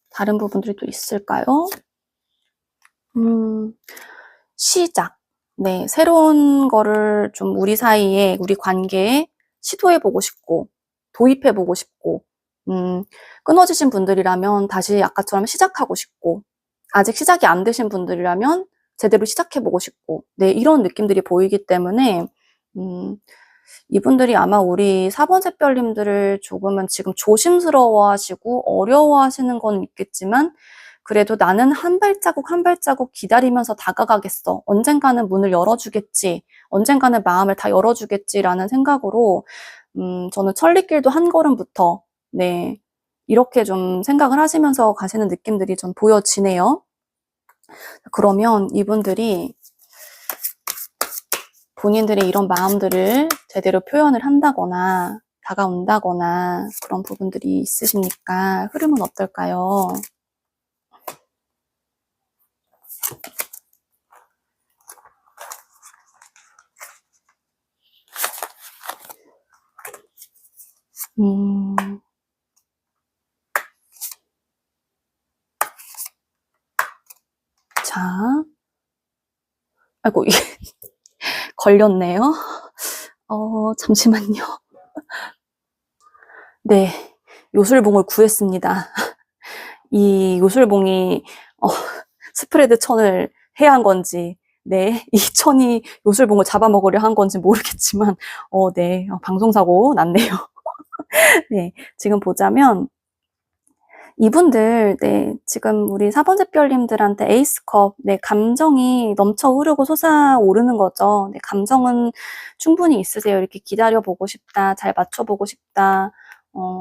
다른 부분들이 또 있을까요? 시작. 네, 새로운 거를 좀 우리 사이에, 우리 관계에 시도해보고 싶고, 도입해보고 싶고, 끊어지신 분들이라면 다시 아까처럼 시작하고 싶고, 아직 시작이 안 되신 분들이라면 제대로 시작해보고 싶고, 네, 이런 느낌들이 보이기 때문에, 이분들이 아마 우리 4번 샛별님들을 조금은 지금 조심스러워 하시고 어려워하시는 건 있겠지만 그래도 나는 한 발자국 한 발자국 기다리면서 다가가겠어. 언젠가는 문을 열어주겠지. 언젠가는 마음을 다 열어주겠지라는 생각으로 저는 천리길도 한 걸음부터 네 이렇게 좀 생각을 하시면서 가시는 느낌들이 좀 보여지네요. 그러면 이분들이 본인들의 이런 마음들을 제대로 표현을 한다거나 다가온다거나 그런 부분들이 있으십니까? 흐름은 어떨까요? 자, 아이고 이게 걸렸네요. 잠시만요. 네, 요술봉을 구했습니다. 이 요술봉이 스프레드 천을 해야 한 건지 네, 이 천이 요술봉을 잡아먹으려 한 건지 모르겠지만 네, 방송사고 났네요. 네, 지금 보자면 이분들 네, 지금 우리 4번 샛별님들한테 에이스컵 네, 감정이 넘쳐 흐르고 솟아오르는 거죠. 네, 감정은 충분히 있으세요. 이렇게 기다려보고 싶다, 잘 맞춰보고 싶다.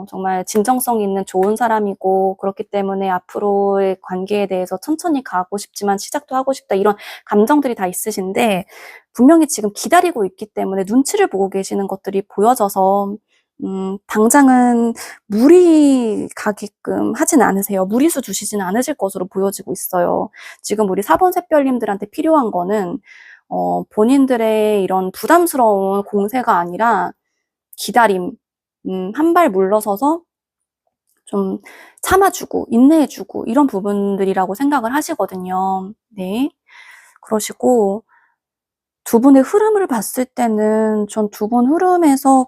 정말 진정성 있는 좋은 사람이고 그렇기 때문에 앞으로의 관계에 대해서 천천히 가고 싶지만 시작도 하고 싶다 이런 감정들이 다 있으신데 분명히 지금 기다리고 있기 때문에 눈치를 보고 계시는 것들이 보여져서 당장은 무리 가게끔 하진 않으세요. 무리수 두시지는 않으실 것으로 보여지고 있어요. 지금 우리 4번 샛별님들한테 필요한 거는 본인들의 이런 부담스러운 공세가 아니라 기다림, 한 발 물러서서 좀 참아주고 인내해주고 이런 부분들이라고 생각을 하시거든요. 네. 그러시고 두 분의 흐름을 봤을 때는 전 두 분 흐름에서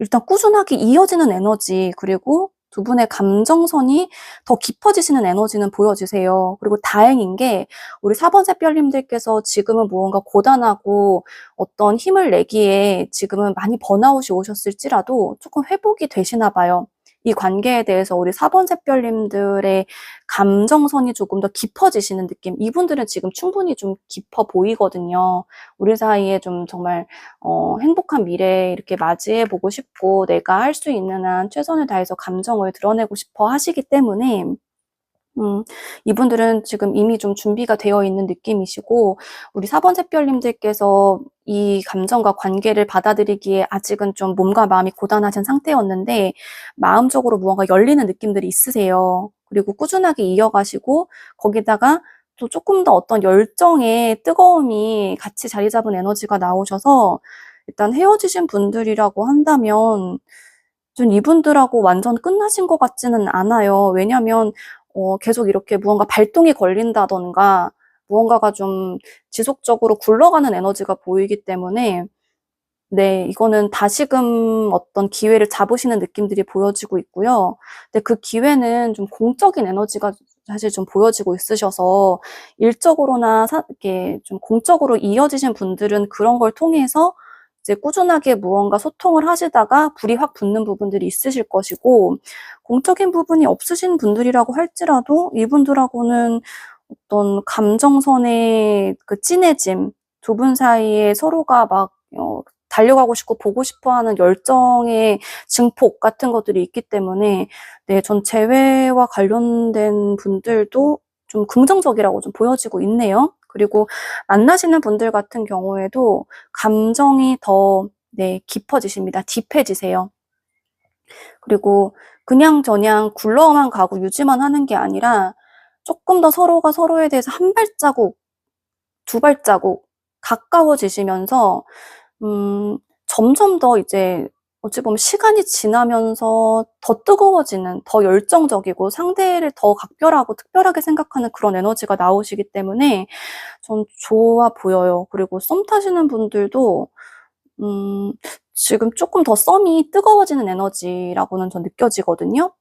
일단 꾸준하게 이어지는 에너지, 그리고 두 분의 감정선이 더 깊어지시는 에너지는 보여지세요. 그리고 다행인 게 우리 4번 샛별님들께서 지금은 무언가 고단하고 어떤 힘을 내기에 지금은 많이 번아웃이 오셨을지라도 조금 회복이 되시나 봐요. 이 관계에 대해서 우리 4번 샛별님들의 감정선이 조금 더 깊어지시는 느낌. 이분들은 지금 충분히 좀 깊어 보이거든요. 우리 사이에 좀 정말 행복한 미래 이렇게 맞이해보고 싶고 내가 할 수 있는 한 최선을 다해서 감정을 드러내고 싶어 하시기 때문에 이분들은 지금 이미 좀 준비가 되어 있는 느낌이시고 우리 4번 샛별님들께서 이 감정과 관계를 받아들이기에 아직은 좀 몸과 마음이 고단하신 상태였는데 마음적으로 무언가 열리는 느낌들이 있으세요. 그리고 꾸준하게 이어가시고 거기다가 또 조금 더 어떤 열정의 뜨거움이 같이 자리 잡은 에너지가 나오셔서 일단 헤어지신 분들이라고 한다면 전 이분들하고 완전 끝나신 것 같지는 않아요. 왜냐면 계속 이렇게 무언가 발동이 걸린다던가 무언가가 좀 지속적으로 굴러가는 에너지가 보이기 때문에 네, 이거는 다시금 어떤 기회를 잡으시는 느낌들이 보여지고 있고요. 근데 그 기회는 좀 공적인 에너지가 사실 좀 보여지고 있으셔서 일적으로나 이렇게 좀 공적으로 이어지신 분들은 그런 걸 통해서 이제 꾸준하게 무언가 소통을 하시다가 불이 확 붙는 부분들이 있으실 것이고 공적인 부분이 없으신 분들이라고 할지라도 이분들하고는 어떤 감정선의 그 진해짐, 두 분 사이에 서로가 막 달려가고 싶고 보고 싶어 하는 열정의 증폭 같은 것들이 있기 때문에 네, 전 재회와 관련된 분들도 좀 긍정적이라고 좀 보여지고 있네요. 그리고 만나시는 분들 같은 경우에도 감정이 더 네, 깊어지십니다. 딥해지세요. 그리고 그냥저냥 굴러만 가고 유지만 하는 게 아니라 조금 더 서로가 서로에 대해서 한 발자국, 두 발자국 가까워지시면서 점점 더 이제 어찌 보면 시간이 지나면서 더 뜨거워지는, 더 열정적이고 상대를 더 각별하고 특별하게 생각하는 그런 에너지가 나오시기 때문에 전 좋아 보여요. 그리고 썸 타시는 분들도 지금 조금 더 썸이 뜨거워지는 에너지라고는 전 느껴지거든요.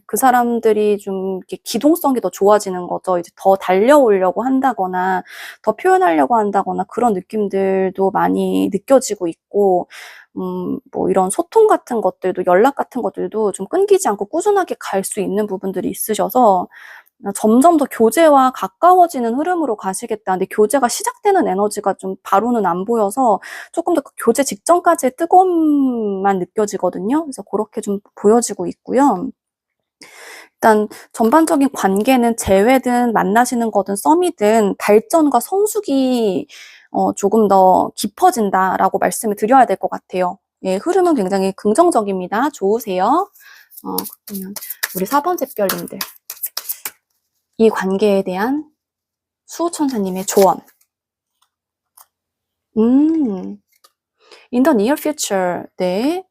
그 사람들이 좀 이렇게 기동성이 더 좋아지는 거죠. 이제 더 달려오려고 한다거나, 더 표현하려고 한다거나, 그런 느낌들도 많이 느껴지고 있고, 뭐 이런 소통 같은 것들도, 연락 같은 것들도 좀 끊기지 않고 꾸준하게 갈 수 있는 부분들이 있으셔서, 점점 더 교제와 가까워지는 흐름으로 가시겠다. 근데 교제가 시작되는 에너지가 좀 바로는 안 보여서 조금 더 그 교제 직전까지의 뜨거움만 느껴지거든요. 그래서 그렇게 좀 보여지고 있고요. 일단 전반적인 관계는 재회든 만나시는 거든 썸이든 발전과 성숙이 조금 더 깊어진다라고 말씀을 드려야 될 것 같아요. 예, 흐름은 굉장히 긍정적입니다. 좋으세요. 그러면 우리 4번 샛별님들. 이 관계에 대한 수호천사님의 조언. In the near future, 네.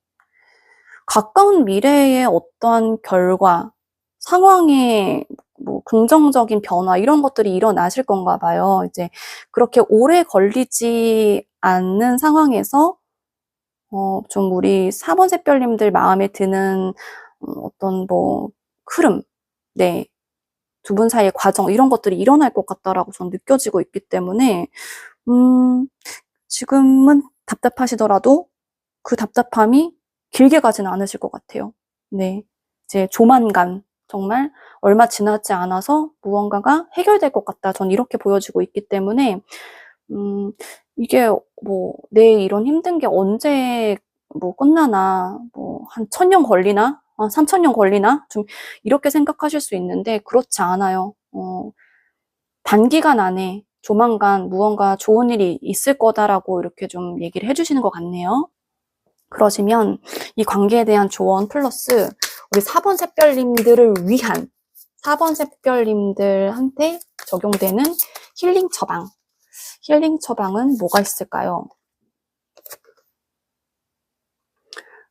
가까운 미래의 어떠한 결과, 상황의 뭐 긍정적인 변화 이런 것들이 일어나실 건가 봐요. 이제 그렇게 오래 걸리지 않는 상황에서 좀 우리 4번 샛별님들 마음에 드는 어떤 뭐 흐름, 네. 두 분 사이의 과정 이런 것들이 일어날 것 같다라고 저는 느껴지고 있기 때문에 지금은 답답하시더라도 그 답답함이 길게 가지는 않으실 것 같아요. 네. 이제 조만간, 정말 얼마 지나지 않아서 무언가가 해결될 것 같다. 전 이렇게 보여지고 있기 때문에, 이게 뭐, 내 이런 힘든 게 언제 뭐 끝나나, 뭐, 한 1000년 걸리나? 3000년 걸리나? 좀 이렇게 생각하실 수 있는데, 그렇지 않아요. 단기간 안에 조만간 무언가 좋은 일이 있을 거다라고 이렇게 좀 얘기를 해주시는 것 같네요. 그러시면 이 관계에 대한 조언 플러스 우리 4번 샛별님들을 위한 4번 샛별님들한테 적용되는 힐링 처방. 힐링 처방은 뭐가 있을까요?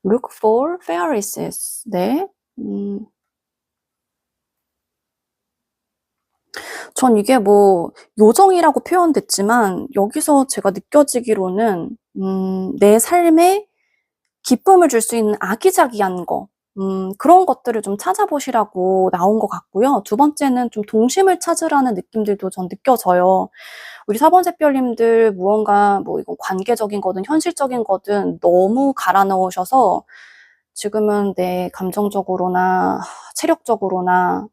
look for fairies. 네. 전 이게 뭐 요정이라고 표현됐지만 여기서 제가 느껴지기로는 내 삶에 기쁨을 줄 수 있는 아기자기한 거, 그런 것들을 좀 찾아보시라고 나온 것 같고요. 두 번째는 좀 동심을 찾으라는 느낌들도 전 느껴져요. 우리 4번 샛별님들 무언가 뭐 이건 관계적인 거든 현실적인 거든 너무 갈아 넣으셔서 지금은 내 감정적으로나 체력적으로나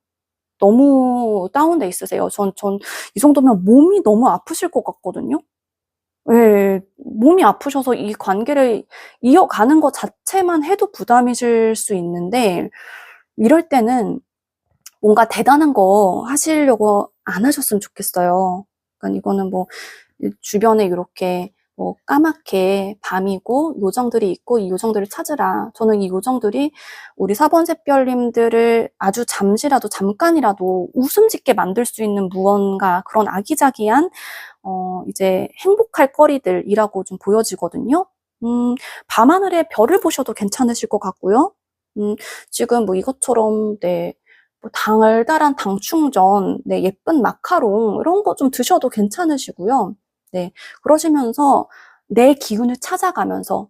너무 다운돼 있으세요. 전 이 정도면 몸이 너무 아프실 것 같거든요. 예. 몸이 아프셔서 이 관계를 이어가는 것 자체만 해도 부담이실 수 있는데 이럴 때는 뭔가 대단한 거 하시려고 안 하셨으면 좋겠어요. 그러니까 이거는 뭐 주변에 이렇게 뭐 까맣게 밤이고 요정들이 있고 이 요정들을 찾으라. 저는 이 요정들이 우리 4번 샛별님들을 아주 잠시라도 잠깐이라도 웃음 짓게 만들 수 있는 무언가 그런 아기자기한 이제 행복할 거리들이라고 좀 보여지거든요. 밤하늘에 별을 보셔도 괜찮으실 것 같고요. 지금 뭐 이것처럼 네, 뭐 달달한 당 충전, 네, 예쁜 마카롱 이런 거 좀 드셔도 괜찮으시고요. 네, 그러시면서 내 기운을 찾아가면서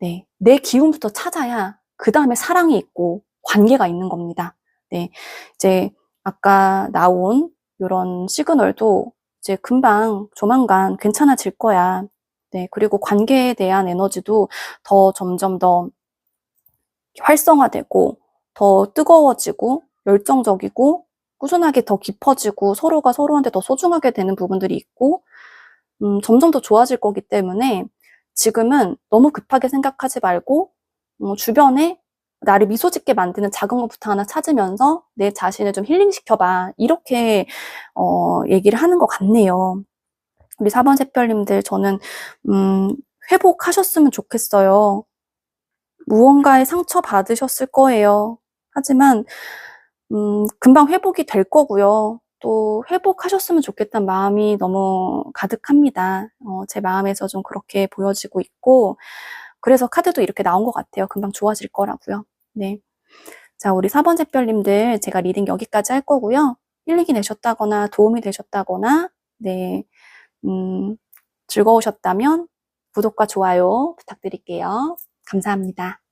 네, 내 기운부터 찾아야 그 다음에 사랑이 있고 관계가 있는 겁니다. 네, 이제 아까 나온 이런 시그널도 이제 금방 조만간 괜찮아질 거야. 네, 그리고 관계에 대한 에너지도 더 점점 더 활성화되고 더 뜨거워지고 열정적이고 꾸준하게 더 깊어지고 서로가 서로한테 더 소중하게 되는 부분들이 있고 점점 더 좋아질 거기 때문에 지금은 너무 급하게 생각하지 말고 주변에 나를 미소 짓게 만드는 작은 것부터 하나 찾으면서 내 자신을 좀 힐링시켜봐. 이렇게 얘기를 하는 것 같네요. 우리 4번 샛별님들 저는 회복하셨으면 좋겠어요. 무언가에 상처받으셨을 거예요. 하지만 금방 회복이 될 거고요. 또 회복하셨으면 좋겠다는 마음이 너무 가득합니다. 제 마음에서 좀 그렇게 보여지고 있고 그래서 카드도 이렇게 나온 것 같아요. 금방 좋아질 거라고요. 네. 자, 우리 4번 샛별님들 제가 리딩 여기까지 할 거고요. 힐링이 되셨다거나 도움이 되셨다거나 네, 즐거우셨다면 구독과 좋아요 부탁드릴게요. 감사합니다.